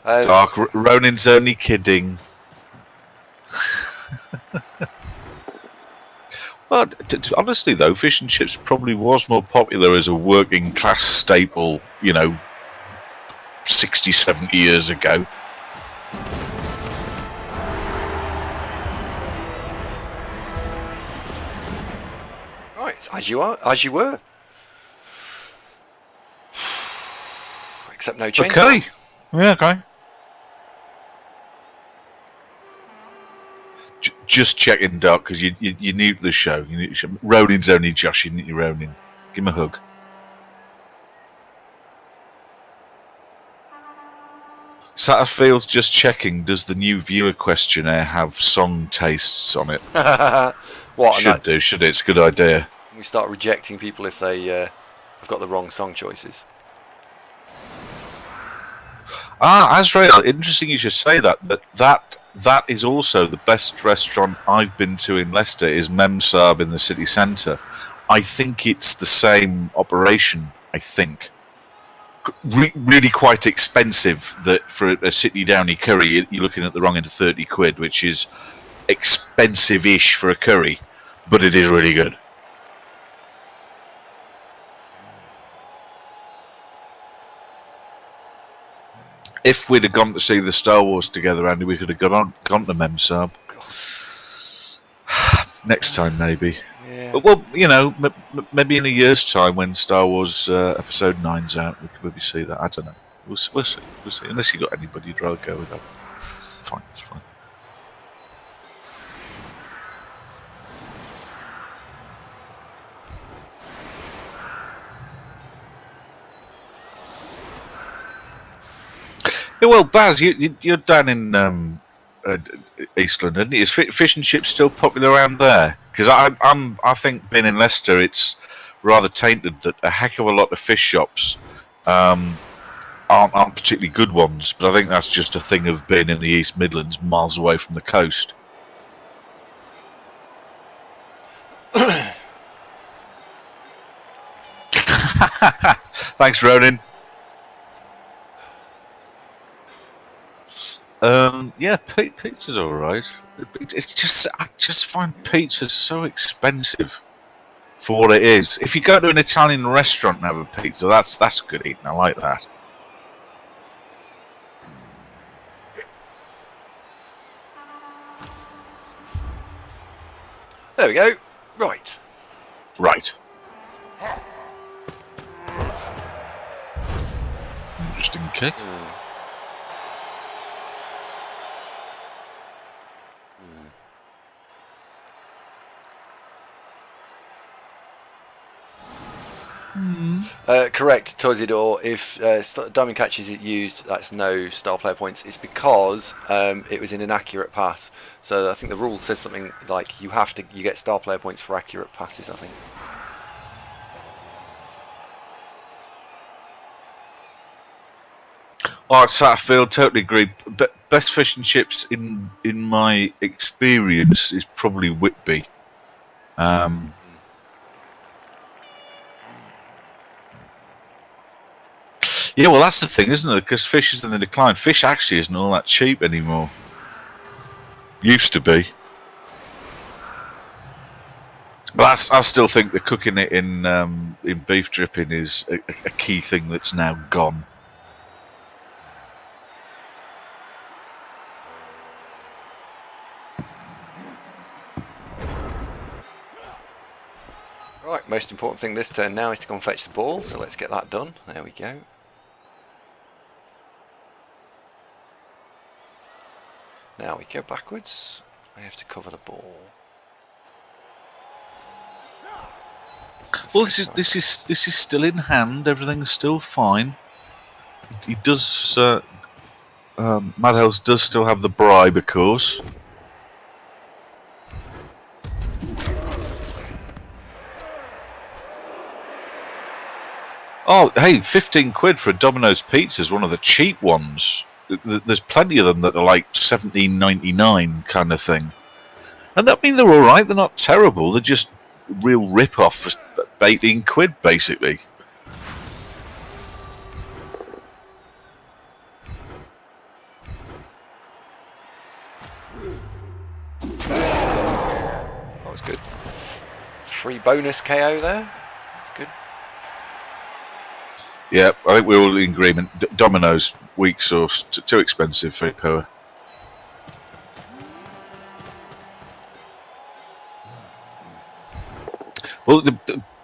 Dark Ronin's only kidding. Well, honestly though, fish and chips probably was more popular as a working class staple, 60, 70 years ago. Right, as you were. Except no chainsaw. Okay. Yeah, okay. Just checking, Doc, because you new to the show. Ronin's only Josh, you need your Ronin. Give him a hug. Satterfield's just checking, does the new viewer questionnaire have song tastes on it? What? Should do, should it? It's a good idea. We start rejecting people if they have got the wrong song choices. Azrael, interesting you should say that that is also the best restaurant I've been to in Leicester. Is Memsab in the city centre. I think it's the same operation. I think really quite expensive. That for a Sydney Downey curry, you're looking at the wrong end of 30 quid, which is expensive-ish for a curry, but it is really good. If we'd have gone to see the Star Wars together, Andy, we could have gone to Memsab. Next time, maybe. Yeah. But, well, you know, maybe in a year's time when Star Wars Episode 9's out, we could maybe see that. I don't know. We'll see. We'll see. Unless you got anybody you'd rather go with that. Fine, it's fine. Yeah, well, Baz, you're down in East London. Is fish and chips still popular around there? Because I think being in Leicester, it's rather tainted that a heck of a lot of fish shops aren't particularly good ones. But I think that's just a thing of being in the East Midlands, miles away from the coast. Thanks, Ronan. Yeah, pizza's all right. It's just I just find pizza so expensive for what it is. If you go to an Italian restaurant and have a pizza, that's good eating. I like that. There we go. Right. Right. Interesting kick. Correct, Toisidor. If Diamond Catch is used, that's no star player points. It's because it was an inaccurate pass. So I think the rule says something like you get star player points for accurate passes. I think. Oh, Satterfield, totally agree. But best fish and chips in my experience is probably Whitby. Yeah, well, that's the thing, isn't it? Because fish is in the decline. Fish actually isn't all that cheap anymore. Used to be. But I still think that cooking it in beef dripping is a key thing that's now gone. Right, most important thing this turn now is to go and fetch the ball. So let's get that done. There we go. Now we go backwards. I have to cover the ball. Well, this is still in hand. Everything's still fine. He does. Mad Hellz does still have the bribe, of course. Oh, hey, 15 quid for a Domino's pizza is one of the cheap ones. There's plenty of them that are like $17.99 kind of thing. And I mean, they're all right. They're not terrible. They're just real rip-off for 18 quid, basically. That was good. Free bonus KO there. That's good. Yeah, I think we're all in agreement. Domino's, weak sauce, too expensive for power. Well, the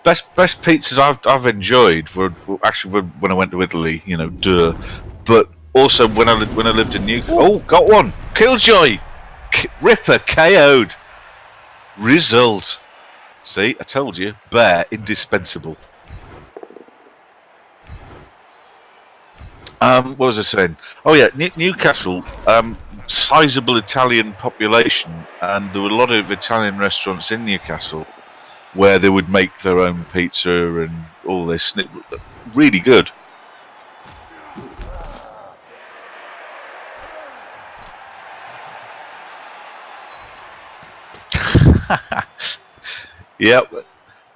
best pizzas I've enjoyed were actually when I went to Italy, you know, but also when I lived in Newcastle. Oh, got one! Killjoy, Ripper KO'd. Result. See, I told you, Bear indispensable. What was I saying? Oh yeah, Newcastle, sizable Italian population, and there were a lot of Italian restaurants in Newcastle where they would make their own pizza and all this, and it really good. Yep.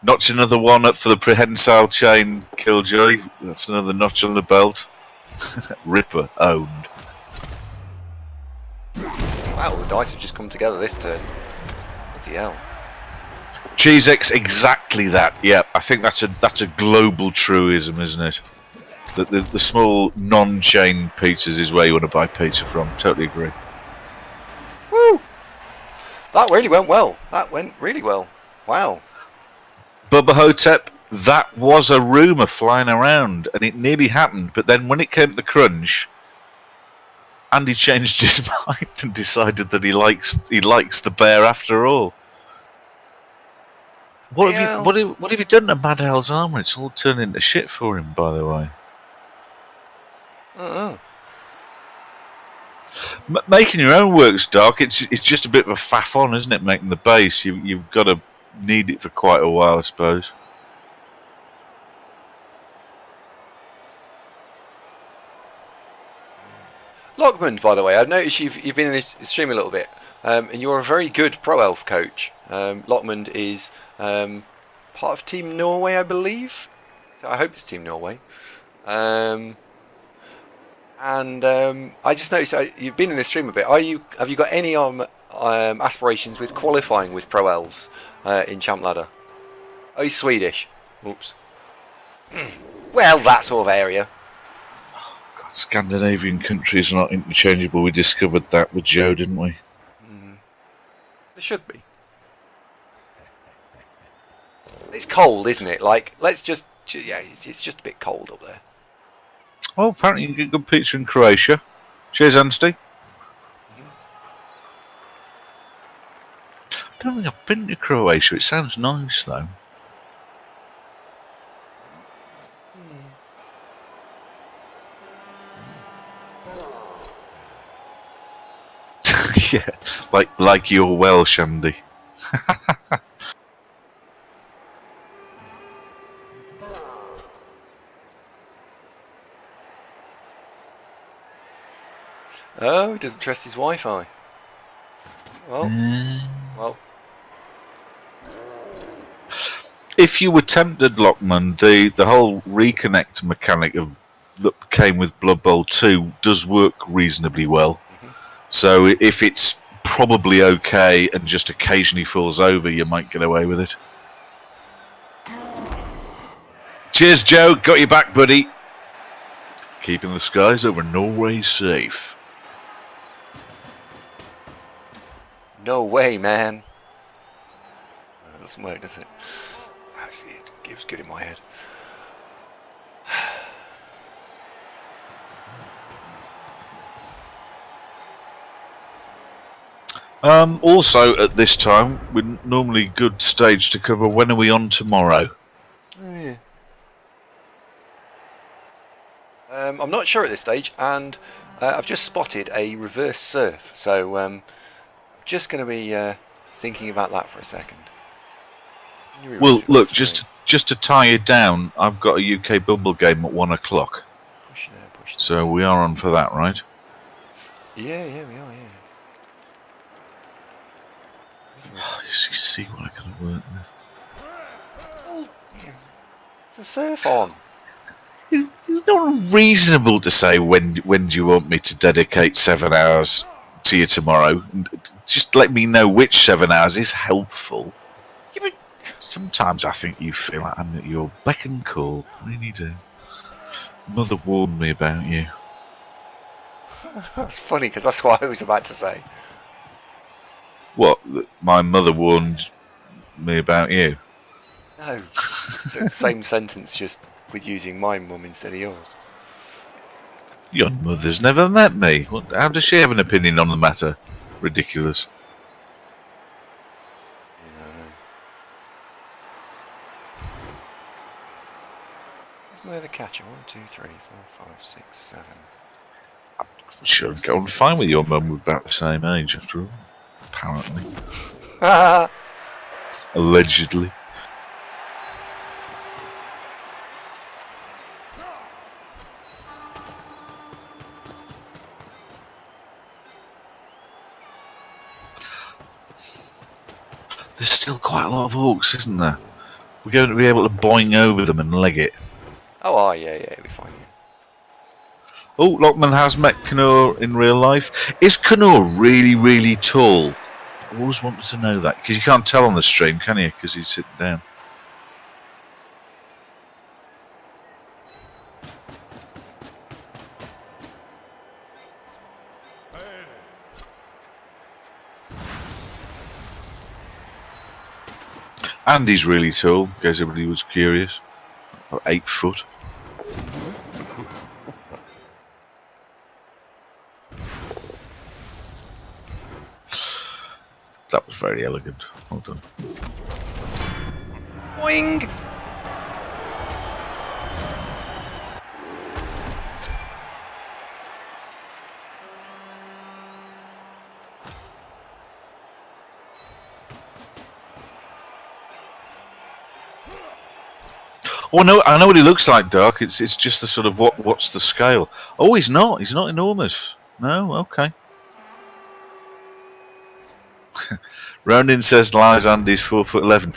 Notch another one up for the prehensile chain Killjoy. That's another notch on the belt. Ripper owned. Wow, the dice have just come together this turn. Bloody hell. Cheesex, exactly that. Yeah, I think that's a global truism, isn't it? The small non-chain pizzas is where you want to buy pizza from. Totally agree. Woo! That really went well. That went really well. Wow. Bubba Hotep, that was a rumour flying around, and it nearly happened. But then when it came to the crunch, Andy changed his mind and decided that he likes the bear after all. What have you done to Mad Hell's armour? It's all turned into shit for him, by the way. Making your own works, Doc. It's just a bit of a faff on, isn't it? Making the base, you've got to need it for quite a while, I suppose. Lockman, by the way, I've noticed you've been in this stream a little bit, and you're a very good pro elf coach. Lockman is part of Team Norway, I believe. I hope it's Team Norway. And I just noticed you've been in this stream a bit. Have you got any aspirations with qualifying with pro elves in Champ Ladder? Oh, he's Swedish. Oops. Well, that sort of area. God, Scandinavian countries are not interchangeable. We discovered that with Joe, didn't we? There should be. It's cold, isn't it? Like, it's just a bit cold up there. Oh, apparently you can get good pizza in Croatia. Cheers, Anstey. I don't think I've been to Croatia. It sounds nice, though. Yeah, like you're Welsh, Andy. Oh, he doesn't trust his Wi-Fi. Well. If you were tempted, Lockman, the whole reconnect mechanic that came with Blood Bowl 2 does work reasonably well. So if it's probably okay and just occasionally falls over, you might get away with it. Cheers, Joe. Got your back, buddy. Keeping the skies over Norway safe. No way, man. That doesn't work, does it? Actually, it was good in my head. Also, at this time, we're normally good stage to cover. When are we on tomorrow? Oh, yeah. I'm not sure at this stage, and I've just spotted a reverse surf, so I'm just going to be thinking about that for a second. Well, look, just to tie it down, I've got a UK Bubble game at 1 o'clock. Push there. So we are on for that, right? Yeah, we are, yeah. Oh, you see what I can work with. Well, yeah. It's a surf on. It's not reasonable to say when do you want me to dedicate 7 hours to you tomorrow. Just let me know which 7 hours is helpful. Yeah, but sometimes I think you feel like I'm at your beck and call. Really do. Mother warned me about you. That's funny because that's what I was about to say. What? My mother warned me about you? No, the same sentence, just with using my mum instead of yours. Your mother's never met me. How does she have an opinion on the matter? Ridiculous. Yeah, I know. Where's my other catcher? 1, 2, 3, 4, 5, 6, 7. I'm sure I'd go on fine with your mum. We're about the same age, after all. Apparently. Allegedly. There's still quite a lot of Orcs, isn't there? We're going to be able to boing over them and leg it. Oh, yeah, it'll be fine. Yeah. Oh, Lockman has met Knur in real life. Is Knur really, really tall? I always wanted to know that, because you can't tell on the stream, can you? Because he's sitting down. Andy's really tall, in case everybody was curious. About 8 foot. That was very elegant. Well done. Boing! Oh no, I know what he looks like, Dark. It's just the sort of what's the scale? Oh, he's not. He's not enormous. No, okay. Ronin says lies Andy's 4'11".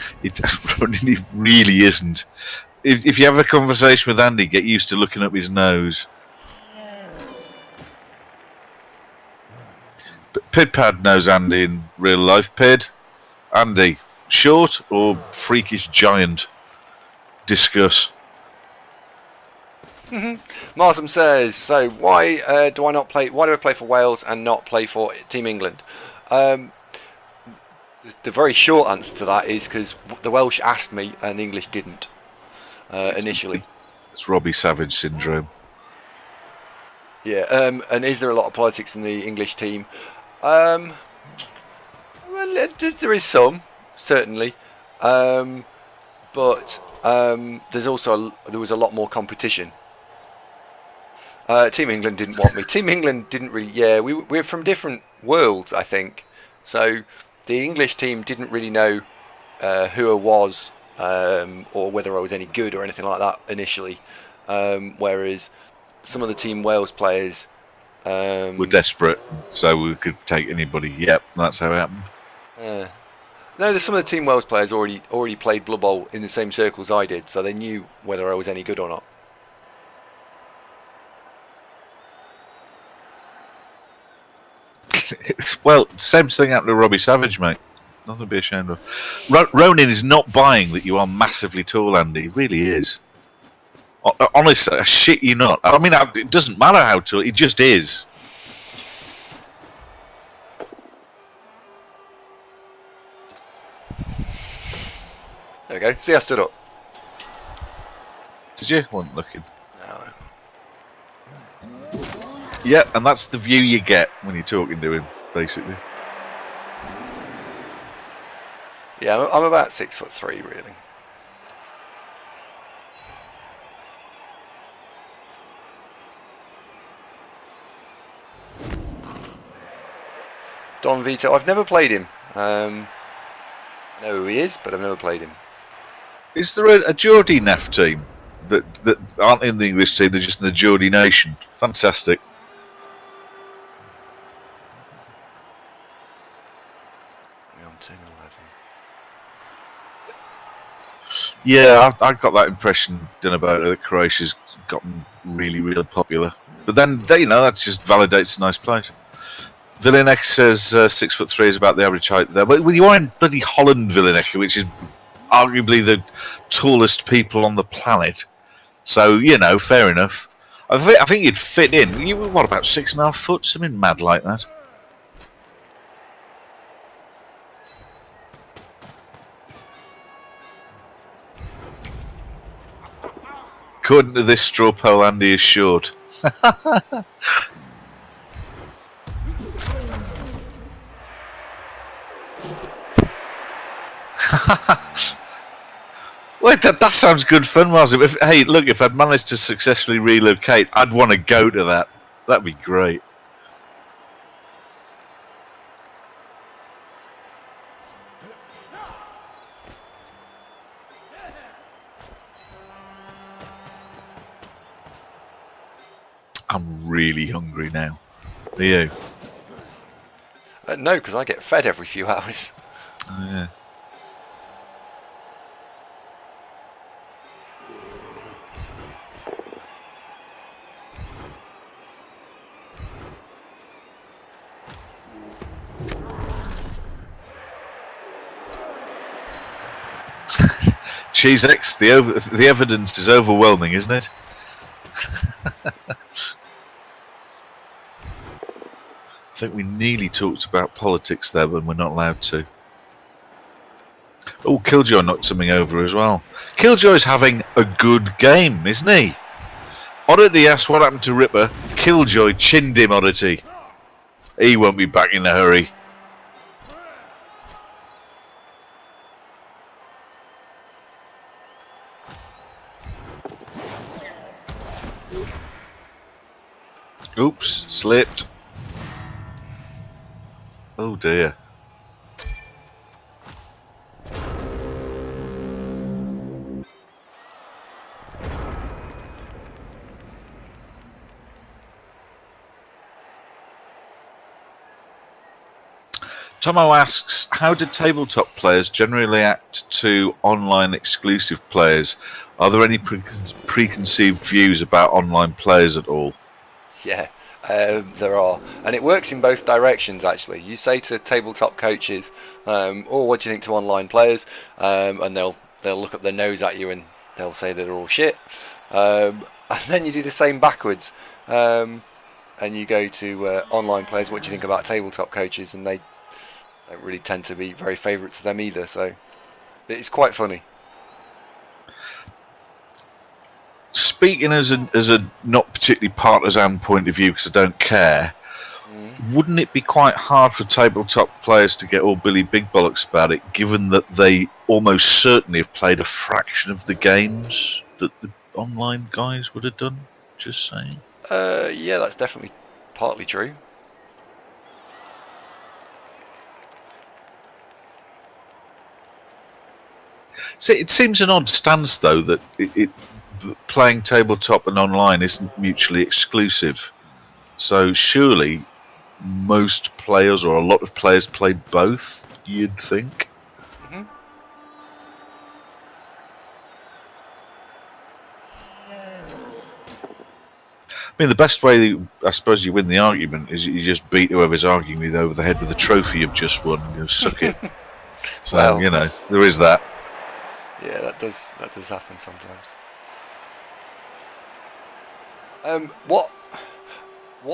Ronin, he really isn't. If you have a conversation with Andy, get used to looking up his nose. But Pidpad knows Andy in real life. Pid, Andy, short or freakish giant? Discuss. Marsam says, so why do I play for Wales and not play for Team England? The very short answer to that is because the Welsh asked me and the English didn't initially. It's Robbie Savage syndrome. Yeah, and is there a lot of politics in the English team? Well, there is some, certainly, but there was a lot more competition. Team England didn't want me. Team England didn't really. Yeah, we're from different worlds, I think. So the English team didn't really know who I was or whether I was any good or anything like that initially. Whereas some of the Team Wales players were desperate, so we could take anybody. Yep, that's how it happened. No, there's some of the Team Wales players already played Blood Bowl in the same circles I did, so they knew whether I was any good or not. Well, same thing happened to Robbie Savage, mate. Nothing to be ashamed of. Ronin is not buying that you are massively tall, Andy. He really is. Honestly, I shit you not. I mean, it doesn't matter how tall. He just is. There we go. See, I stood up. Did you? Wasn't looking. No. Yeah, and that's the view you get when you're talking to him, basically. Yeah, I'm about 6'3", really. Don Vito, I've never played him. I know who he is, but I've never played him. Is there a Geordie NAF team that aren't in the English team? They're just in the Geordie nation. Fantastic. We're on 10 11. Yeah, I got that impression done about it, that Croatia's gotten really, really popular. But then, that just validates a nice place. Villenek says 6'3" is about the average height there. But you are in bloody Holland, Villenek, which is arguably the tallest people on the planet. So, fair enough. I think you'd fit in. You were, what, about 6.5 foot? Something mad like that. According to this straw poll, Andy is short. Wait, that sounds good fun, Marzi. If I'd managed to successfully relocate, I'd want to go to that. That'd be great. I'm really hungry now. Are you? No, because I get fed every few hours. Oh, yeah. Cheese X, the evidence is overwhelming, isn't it? I think we nearly talked about politics there when we're not allowed to. Oh, Killjoy knocked something over as well. Killjoy's having a good game, isn't he? Oddity asked what happened to Ripper. Killjoy chinned him, Oddity. He won't be back in a hurry. Oops, slipped. Oh dear. Tomo asks, how do tabletop players generally react to online exclusive players? Are there any preconceived views about online players at all? Yeah, there are, and it works in both directions. Actually, you say to tabletop coaches, "Oh, what do you think to online players?" And they'll look up their nose at you and they'll say that they're all shit. And then you do the same backwards, and you go to online players. What do you think about tabletop coaches? And they don't really tend to be very favourite to them either. So it's quite funny. Speaking as a not particularly partisan point of view, because I don't care, wouldn't it be quite hard for tabletop players to get all Billy Big Bollocks about it, given that they almost certainly have played a fraction of the games that the online guys would have done? Just saying. Yeah, that's definitely partly true. See, it seems an odd stance, though, that playing tabletop and online isn't mutually exclusive. So surely most players, or a lot of players, play both, you'd think. Mm-hmm. I mean, the best way, I suppose, you win the argument is you just beat whoever's arguing with over the head with the trophy you've just won. You suck it. So, well, you know, there is that. Yeah, that does happen sometimes. What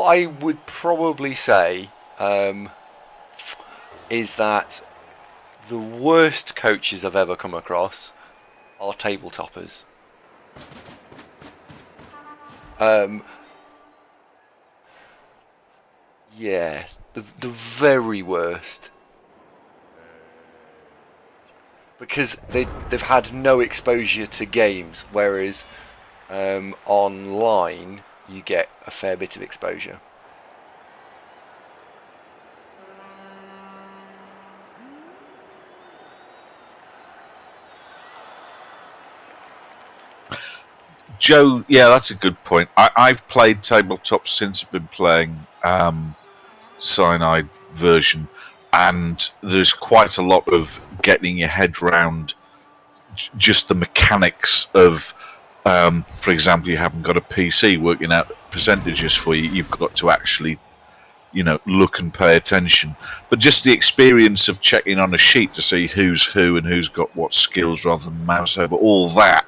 I would probably say is that the worst coaches I've ever come across are tabletoppers. Yeah, the very worst. Because they've had no exposure to games, whereas online you get a fair bit of exposure. Joe, yeah, that's a good point. I've played tabletop since I've been playing Cyanide version, and there's quite a lot of getting your head round just the mechanics of, for example, you haven't got a PC working out percentages for you. You've got to actually, you know, look and pay attention. But just the experience of checking on a sheet to see who's who and who's got what skills rather than mouse over, all that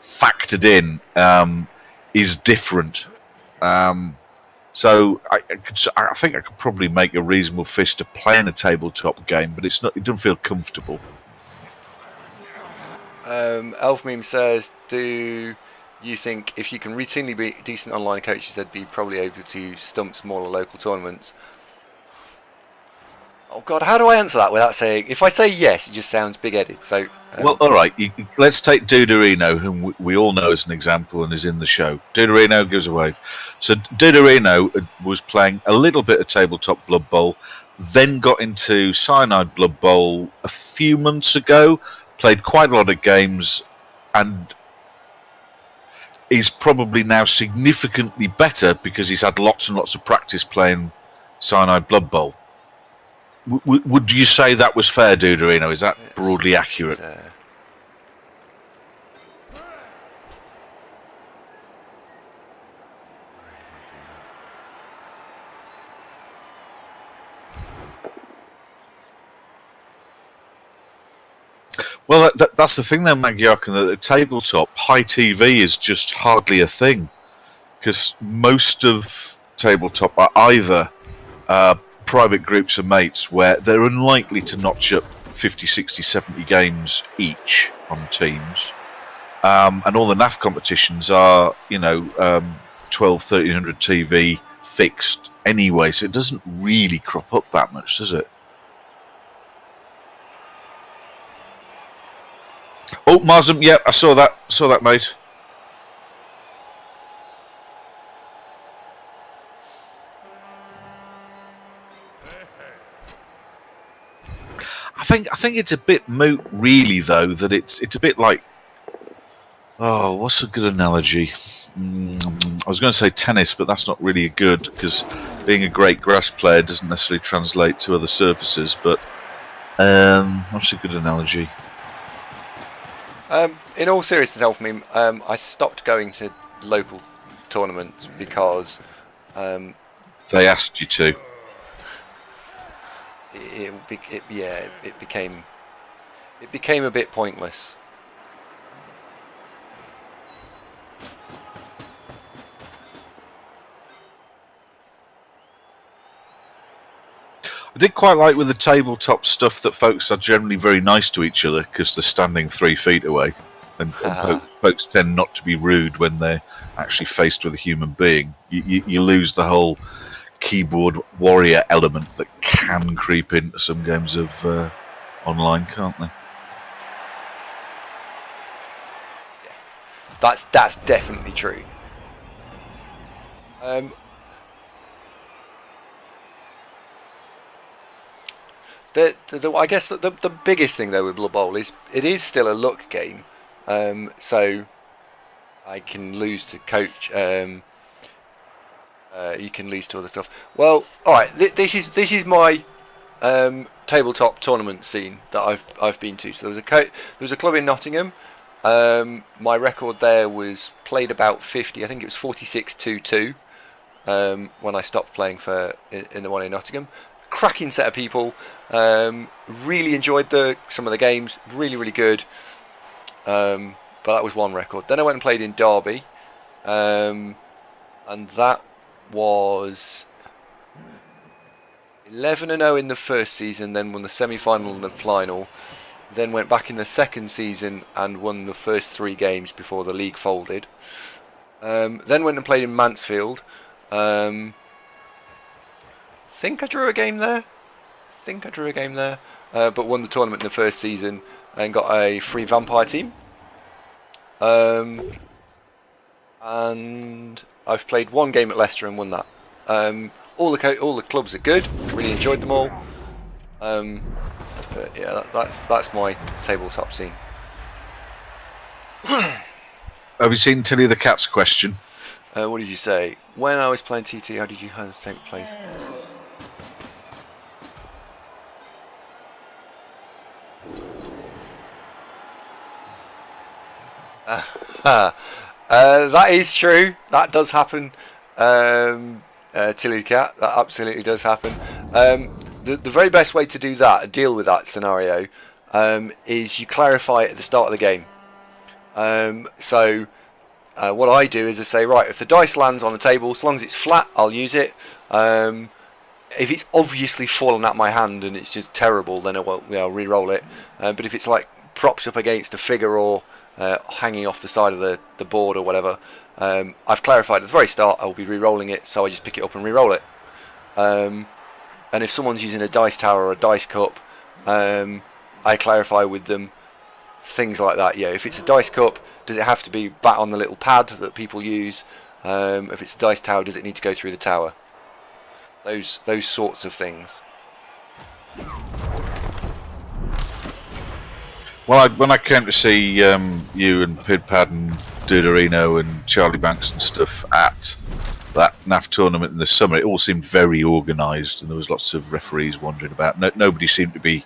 factored in is different. So I think I could probably make a reasonable fist of playing a tabletop game, but it's not. It doesn't feel comfortable. Elf Meme says, do you think if you can routinely beat decent online coaches, they'd be probably able to stump smaller local tournaments? Oh God, how do I answer that without saying? If I say yes, it just sounds big-headed. So, well, all right. Let's take Duderino, whom we all know as an example and is in the show. Duderino gives a wave. So Duderino was playing a little bit of tabletop Blood Bowl, then got into Cyanide Blood Bowl a few months ago. Played quite a lot of games, and he's probably now significantly better because he's had lots and lots of practice playing Cyanide Blood Bowl. Would you say that was fair, Duderino? Is that broadly accurate? Well, that's the thing, then, Magyark, and the tabletop high TV is just hardly a thing because most of tabletop are either private groups of mates where they're unlikely to notch up 50, 60, 70 games each on teams. And all the NAF competitions are, 12, 1300 TV fixed anyway, so it doesn't really crop up that much, does it? Oh, Marsden, yeah, I saw that, mate. I think it's a bit moot, really, though. That it's a bit like, what's a good analogy? I was going to say tennis, but that's not really good because being a great grass player doesn't necessarily translate to other surfaces. But what's a good analogy? In all seriousness, Elfmeme, I stopped going to local tournaments because they asked you to. It became a bit pointless. I did quite like with the tabletop stuff that folks are generally very nice to each other because they're standing 3 feet away, and folks tend not to be rude when they're actually faced with a human being. You lose the whole keyboard warrior element that can creep into some games of online, can't they? Yeah, that's definitely true. I guess the biggest thing though with Blood Bowl is it is still a luck game, so I can lose to coach. You can lose to other stuff. Well, all right. This is my tabletop tournament scene that I've been to. So there was a club in Nottingham. My record there was played about 50. I think it was 46-2 when I stopped playing in the one in Nottingham. Cracking set of people. Really enjoyed some of the games. Really, really good. But that was one record. Then I went and played in Derby, and that was 11-0 in the first season. Then won the semi-final and the final. Then went back in the second season and won the first 3 games before the league folded. Then went and played in Mansfield. Think I drew a game there. But won the tournament in the first season and got a free vampire team. And I've played 1 game at Leicester and won that. All the clubs are good. Really enjoyed them all. But yeah, that's my tabletop scene. Have you seen Tilly the Cat's question? What did you say? When I was playing TT, how did you take place? That is true. That does happen. Tilly the Cat, that absolutely does happen. The very best way to do that, deal with that scenario, is you clarify it at the start of the game. So what I do is I say, right, if the dice lands on the table, as long as it's flat, I'll use it. If it's obviously fallen at my hand and it's just terrible, then I'll re-roll it. But if it's like propped up against a figure or hanging off the side of the board or whatever, I've clarified at the very start I'll be re-rolling it, so I just pick it up and re-roll it. And if someone's using a dice tower or a dice cup, I clarify with them things like that. Yeah, if it's a dice cup, does it have to be bat on the little pad that people use? If it's a dice tower, does it need to go through the tower? Those sorts of things. Well, when I came to see you and Pidpad and Dudorino and Charlie Banks and stuff at that NAF tournament in the summer, it all seemed very organised and there was lots of referees wandering about. Nobody seemed to be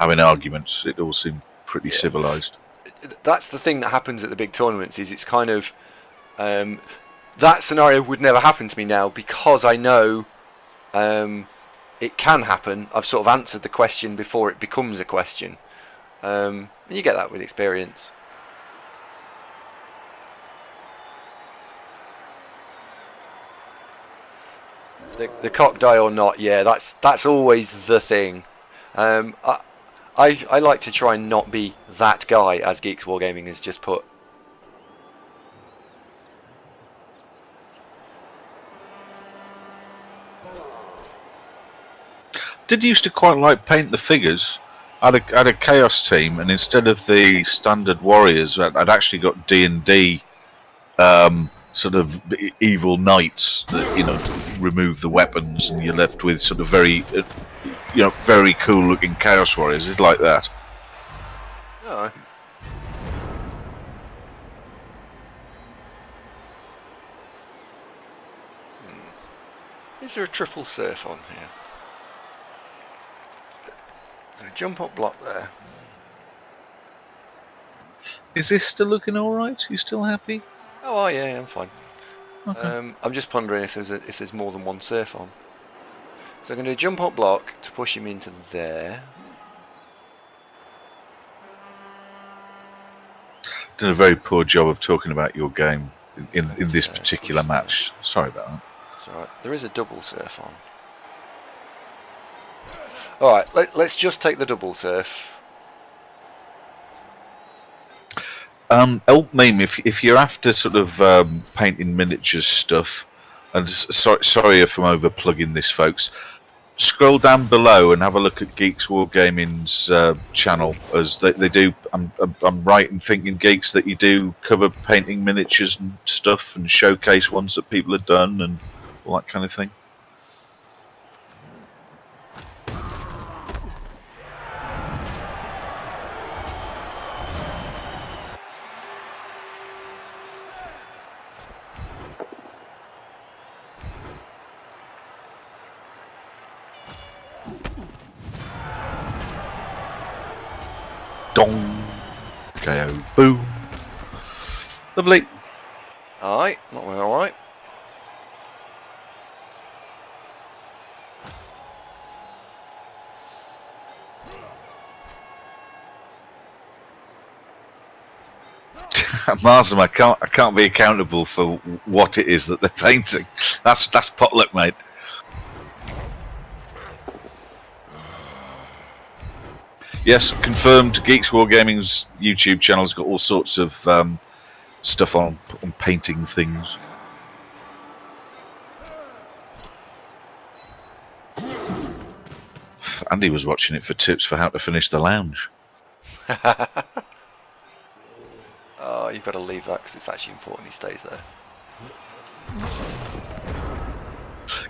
having arguments. It all seemed pretty civilised. That's the thing that happens at the big tournaments, is it's kind of... that scenario would never happen to me now because I know it can happen. I've sort of answered the question before it becomes a question. And you get that with experience. The cock die or not, yeah, that's always the thing. I like to try and not be that guy, as Geeks Wargaming has just put. Did used to quite like paint the figures. I had a chaos team, and instead of the standard warriors, I'd actually got D&D sort of evil knights that remove the weapons, and you're left with sort of very very cool looking chaos warriors. It's like that. Oh. Is there a triple surf on here? There's a jump up block there. Is this still looking all right? You still happy? Oh yeah, I'm fine. Okay. I'm just pondering if there's more than one surf on. So I'm going to do a jump up block to push him into there. Done a very poor job of talking about your game in this particular match. Sorry about that. That's alright. There is a double surf on. Alright, let's just take the double surf. Help me if you're after sort of painting miniatures stuff, and sorry if I'm over plugging this, folks. Scroll down below and have a look at Geeks Wargaming's channel, as they do. I'm right in thinking, Geeks, that you do cover painting miniatures and stuff and showcase ones that people have done and all that kind of thing. Dong. KO. Boom. Lovely. Alright, not really alright. Marsden, I can't be accountable for what it is that they're painting. That's potluck, mate. Yes, confirmed. Geeks Wargaming's YouTube channel's got all sorts of stuff on painting things. Andy was watching it for tips for how to finish the lounge. Oh, you've got to leave that because it's actually important he stays there.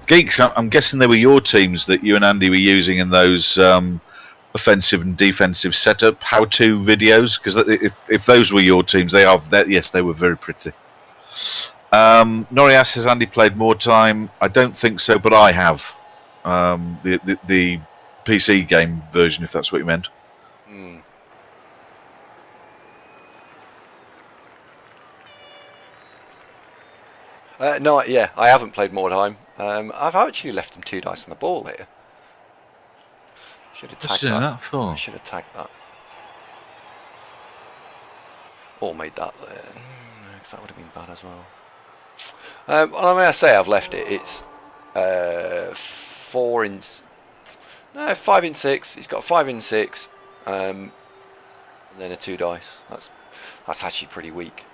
Geeks, I'm guessing they were your teams that you and Andy were using in those offensive and defensive setup how-to videos, because if those were your teams, yes, they were very pretty. Norias says Andy played more time. I don't think so, but I have the PC game version, if that's what you meant. No, yeah, I haven't played more time. I've actually left him 2 dice on the ball here. Should have tagged that. For? Should have tagged that. Or made that there. That would have been bad as well. Well, I say I've left it. It's 5 in 6. He's got 5 in 6, and then a 2 dice. That's actually pretty weak.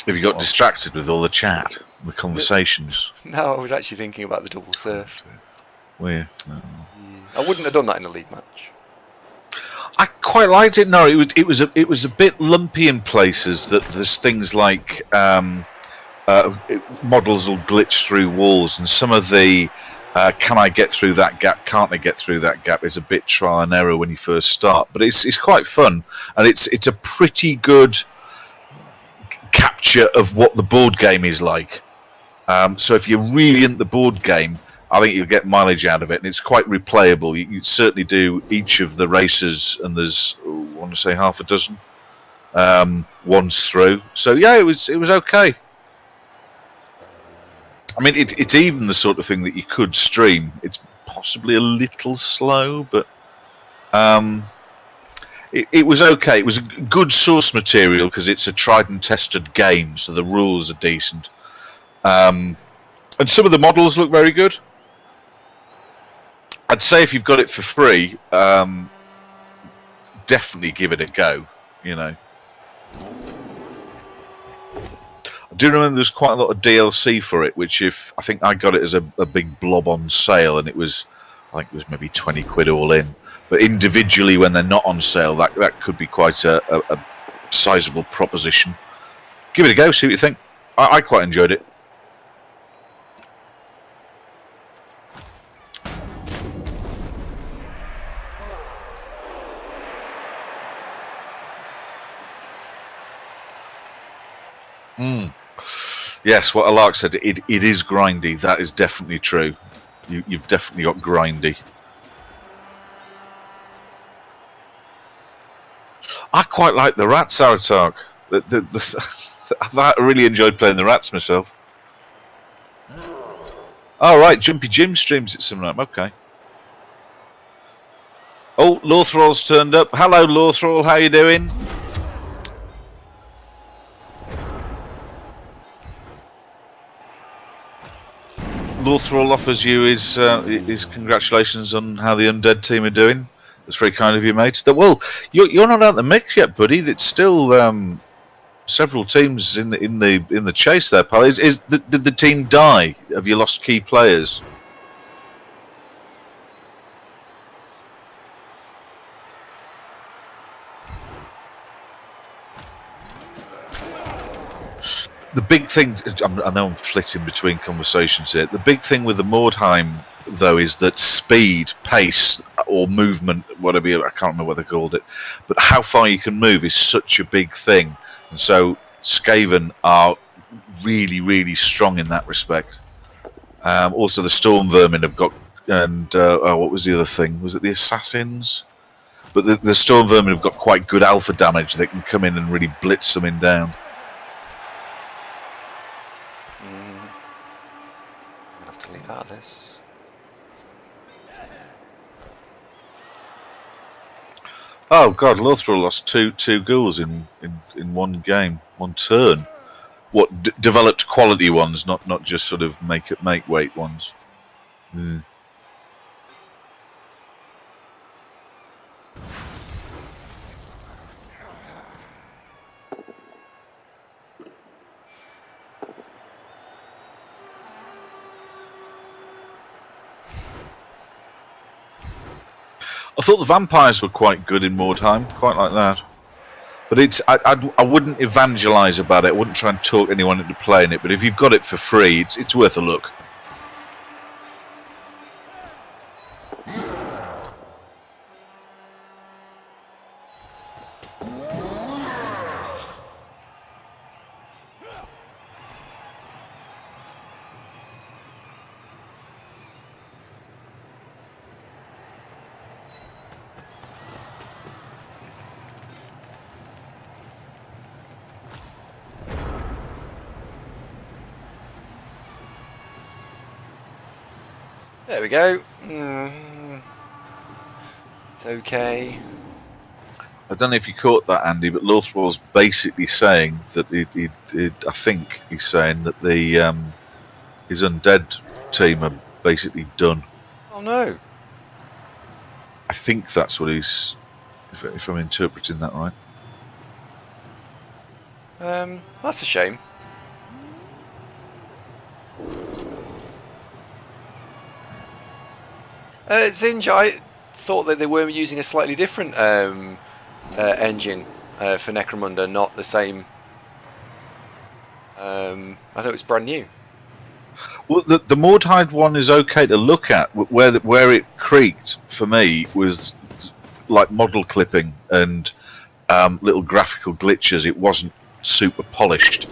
Have you got distracted with all the chat, the conversations? No, I was actually thinking about the double surf. Where? I wouldn't have done that in a league match. I quite liked it. No, it was a bit lumpy in places. That there's things like models will glitch through walls, and some of the can I get through that gap? Can't I get through that gap? Is a bit trial and error when you first start, but it's quite fun, and it's a pretty good capture of what the board game is like. So if you're really into the board game, I think you'll get mileage out of it, and it's quite replayable. You certainly do each of the races, and there's I want to say half a dozen once through. So yeah, it was okay. I mean, it's even the sort of thing that you could stream. It's possibly a little slow, but It was okay. It was good source material because it's a tried and tested game, so the rules are decent. And some of the models look very good. I'd say if you've got it for free, definitely give it a go. You know, I do remember there's quite a lot of DLC for it, which I think I got it as a big blob on sale, and I think it was maybe 20 quid all in. But individually, when they're not on sale, that could be quite a sizable proposition. Give it a go, see what you think. I quite enjoyed it. Yes, what Alark said, it is grindy. That is definitely true. You've definitely got grindy. I quite like the rats, Aratark. I really enjoyed playing the rats myself. Oh, right, Jumpy Jim streams it sometimes. Okay. Oh, Lawthrall's turned up. Hello, Lawthrall. How you doing? Lawthrall offers you his congratulations on how the undead team are doing. That's very kind of you, mate. Well, you're not out of the mix yet, buddy. It's still several teams in the chase there, pal. Did the team die? Have you lost key players? The big thing, I know I'm flitting between conversations here. The big thing with the Mordheim, though, is that speed, pace, or movement, whatever, I can't remember what they called it, but how far you can move is such a big thing. And so Skaven are really, really strong in that respect. Also, the Storm Vermin have got, and what was the other thing? Was it the Assassins? But the Storm Vermin have got quite good alpha damage. They can come in and really blitz something down. Out of this. Oh god, Lothril lost two ghouls in one game, one turn. What developed quality ones, not just sort of make weight ones. I thought the vampires were quite good in Mordheim, quite like that. But I wouldn't evangelise about it. I wouldn't try and talk anyone into playing it. But if you've got it for free, it's worth a look. There we go. It's okay. I don't know if you caught that, Andy, but Lothrall's basically saying that I think he's saying that his undead team are basically done. Oh no! I think that's what he's. If I'm interpreting that right. That's a shame. Zinj, I thought that they were using a slightly different engine for Necromunda, not the same. I thought it was brand new. Well, the Mordheim one is okay to look at. Where it creaked for me was like model clipping and little graphical glitches. It wasn't super polished.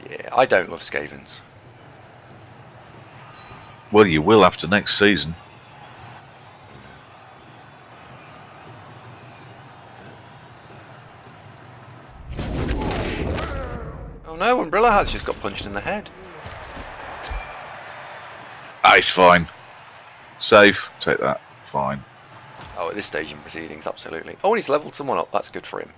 Yeah, I don't love Skavens. Well, you will after next season. Oh no, Umbrella has just got punched in the head. Ah, he's fine. Safe. Take that. Fine. Oh, at this stage in proceedings, absolutely. Oh, and he's leveled someone up. That's good for him.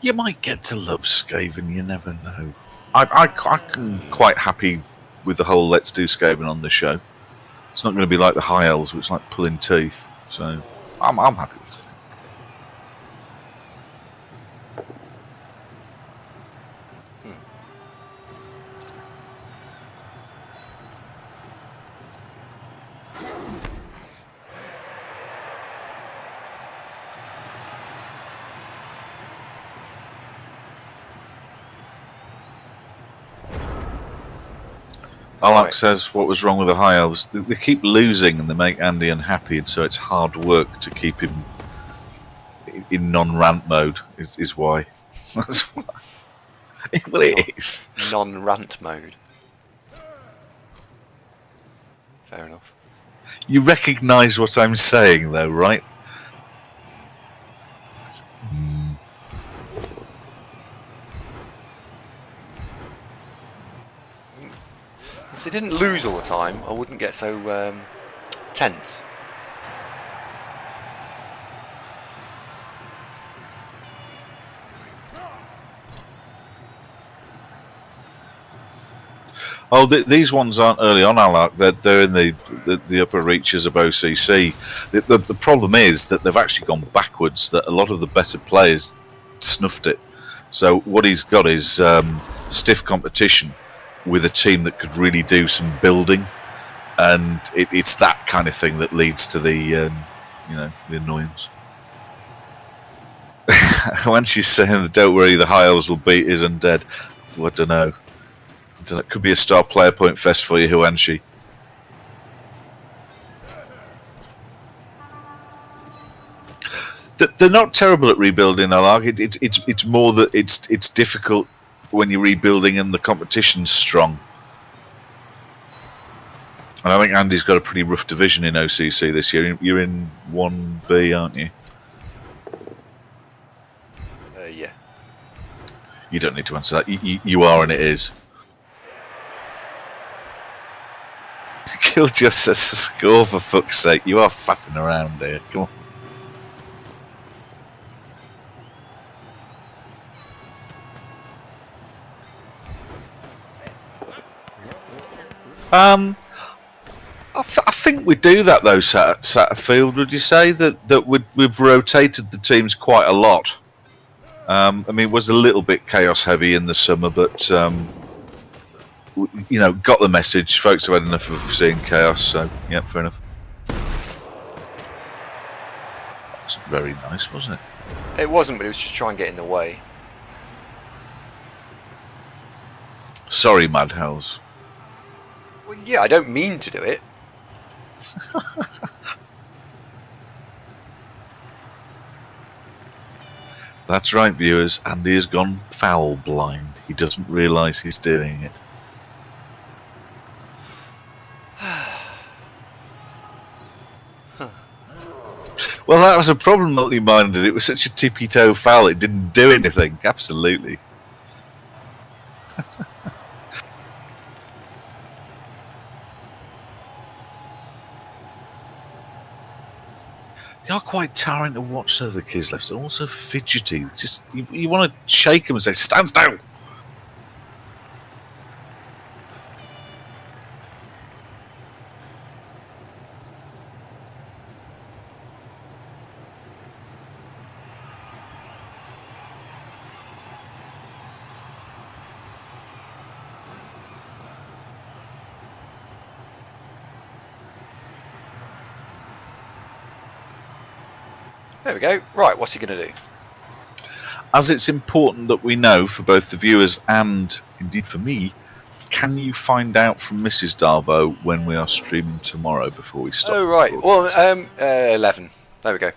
You might get to love Skaven, you never know. I'm quite happy with the whole let's do Skaven on the show. It's not going to be like the Hellz, which is like pulling teeth. So I'm happy with it. Alak says, what was wrong with the High Elves? They keep losing and they make Andy unhappy, and so it's hard work to keep him in non-rant mode, is why. That's why. Well, it is. Non-rant mode. Fair enough. You recognise what I'm saying, though, right? If they didn't lose all the time, I wouldn't get so tense. Oh, these ones aren't early on, Alak. They're in the upper reaches of OCC. The problem is that they've actually gone backwards, that a lot of the better players snuffed it. So what he's got is stiff competition with a team that could really do some building, and it's that kind of thing that leads to the the annoyance. When she's saying, "Don't worry, the High Elves will beat his undead," well, I don't know. It could be a star player point fest for you, Huanshi. They're not terrible at rebuilding, Alak. It's more that it's difficult when you're rebuilding and the competition's strong. And I think Andy's got a pretty rough division in OCC this year. You're in 1B, aren't you? Yeah. You don't need to answer that. You are, and it is. Kill just a score, for fuck's sake. You are faffing around here. Come on. I think we do that though, Satterfield. Would you say that we've rotated the teams quite a lot? I mean, it was a little bit chaos heavy in the summer, but got the message. Folks have had enough of seeing chaos, so yeah, fair enough. That's very nice, wasn't it? It wasn't, but it was just trying to get in the way. Sorry, Mad Hellz. Well, yeah, I don't mean to do it. That's right, viewers. Andy has gone foul blind. He doesn't realise he's doing it. Well, that was a problem, multi-minded. It was such a tippy-toe foul, it didn't do anything. Absolutely. They are quite tiring to watch, though, the Kislevs. They're also fidgety. Just you want to shake them and say, stand still! There we go. Right, what's he going to do? As it's important that we know, for both the viewers and indeed for me, can you find out from Mrs. Darvo when we are streaming tomorrow before we stop? Oh, right. Well, 11. There we go.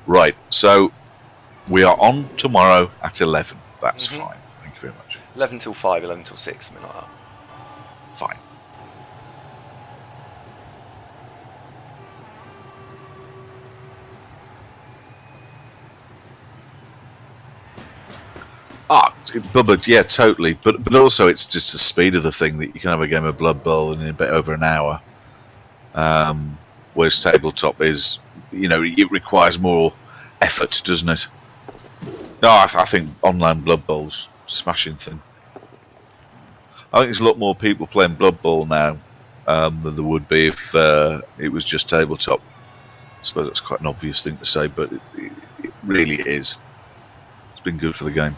Right, so we are on tomorrow at 11. That's fine. Thank you very much. 11 till 5, 11 till 6, something like that. Fine. Bubba, yeah, totally. But also, it's just the speed of the thing that you can have a game of Blood Bowl in a bit over an hour. Whereas tabletop is, it requires more effort, doesn't it? No, I think online Blood Bowl's a smashing thing. I think there's a lot more people playing Blood Bowl now than there would be if it was just tabletop. I suppose that's quite an obvious thing to say, but it really is. It's been good for the game.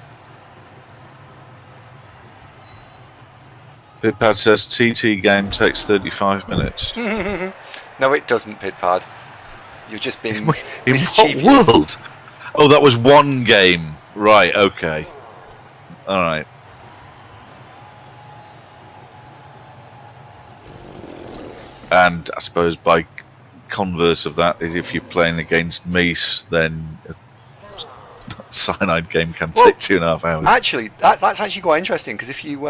Pitpad says TT game takes 35 minutes. No, it doesn't, Pitpad. You're just being In what mischievous. world? Oh, that was one game. Right, okay. Alright. And I suppose by converse of that is if you're playing against Meese, then a cyanide game can take 2.5 hours. Actually, that's actually quite interesting, because if you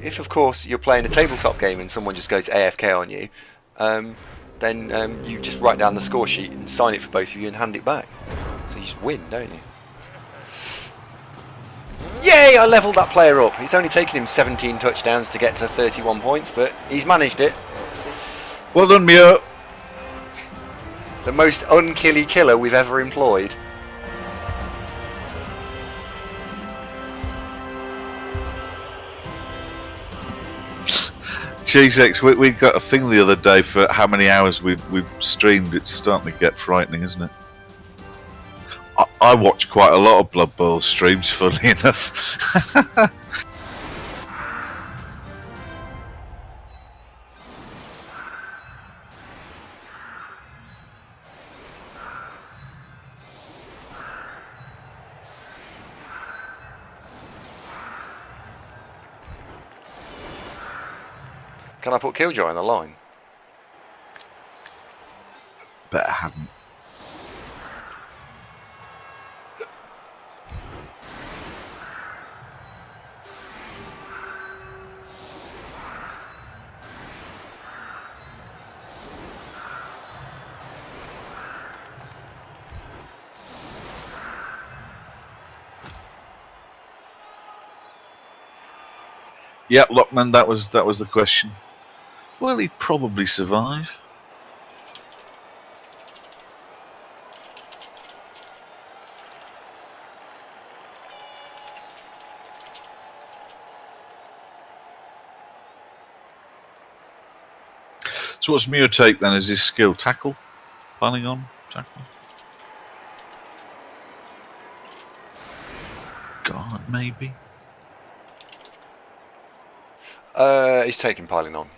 if of course you're playing a tabletop game and someone just goes AFK on you, then you just write down the score sheet and sign it for both of you and hand it back. So you just win, don't you? Yay! I levelled that player up. It's only taken him 17 touchdowns to get to 31 points, but he's managed it. Well done, Mio. The most unkilly killer we've ever employed. GX, we got a thing the other day for how many hours we've streamed. It's starting to get frightening, isn't it? I watch quite a lot of Blood Bowl streams, funnily enough. Can I put Killjoy on the line? But I haven't. Yeah, Lockman, that was the question. Well, he'd probably survive. So what's Muir take then? Is his skill tackle? Planning on tackle? God, maybe. He's taking piling on.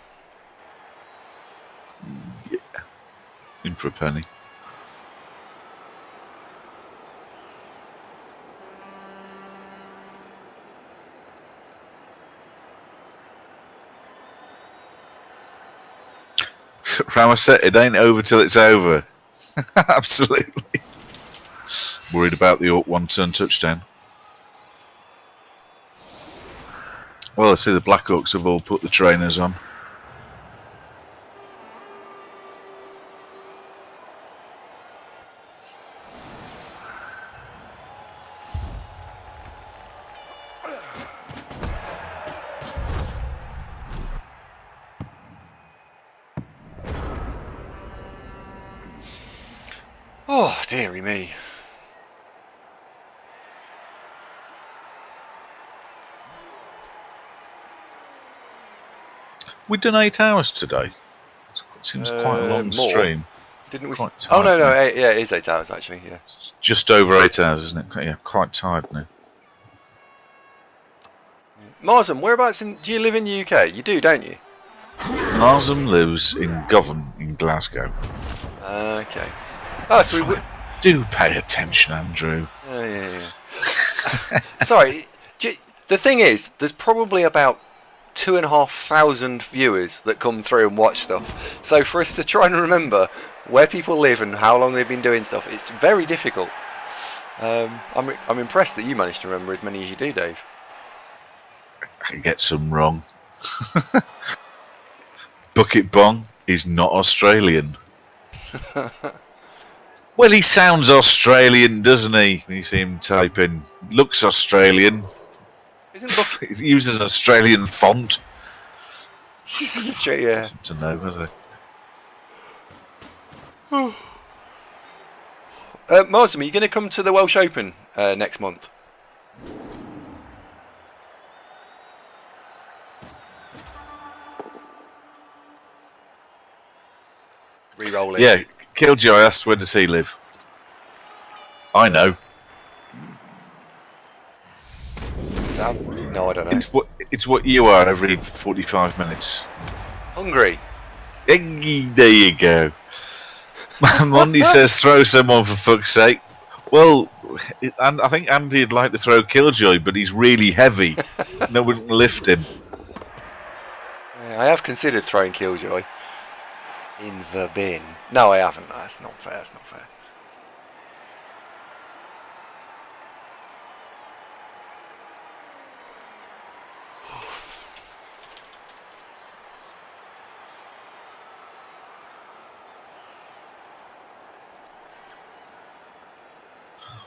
Yeah. In for a penny. Rama said it ain't over till it's over. Absolutely. Worried about the Orc one-turn touchdown. Well, I see the Black Orcs have all put the trainers on. Oh, dearie me. We've done 8 hours today. It seems quite a long more. stream. Didn't we? Quite Oh no, tired now. yeah, it is 8 hours actually. Yeah. It's just over 8 hours, isn't it? Yeah, quite tired now. Marsden, whereabouts do you live in the UK? You do, don't you? Marsden lives in Govan in Glasgow. Okay. Oh, so we. Do pay attention, Andrew. Yeah. Sorry. The thing is, there's probably about 2,500 viewers that come through and watch stuff. So for us to try and remember where people live and how long they've been doing stuff. It's very difficult. I'm impressed that you managed to remember as many as you do, Dave. I can get some wrong. Bucket Bong is not Australian. Well, he sounds Australian, doesn't he? When you see him type in, looks Australian. He uses an Australian font. Yeah. To know, was it? Marsden, are you going to come to the Welsh Open next month? Re-roll it. Yeah, Killjoy asked where does he live. I know. No, I don't know. It's what you are every 45 minutes. Hungry. There you go. Monty says throw someone for fuck's sake. Well, and I think Andy'd like to throw Killjoy, but he's really heavy. No one can lift him. I have considered throwing Killjoy in the bin. No, I haven't. That's not fair. That's not fair.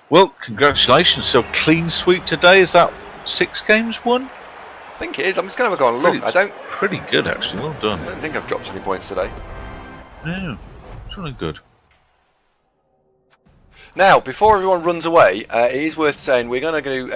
Well, congratulations. So clean sweep today. Is that 6 games won? I think it is. I'm just going to go and look. Pretty good, actually. Well done. I don't think I've dropped any points today. Yeah, it's really good. Now, before everyone runs away, it is worth saying we're going to do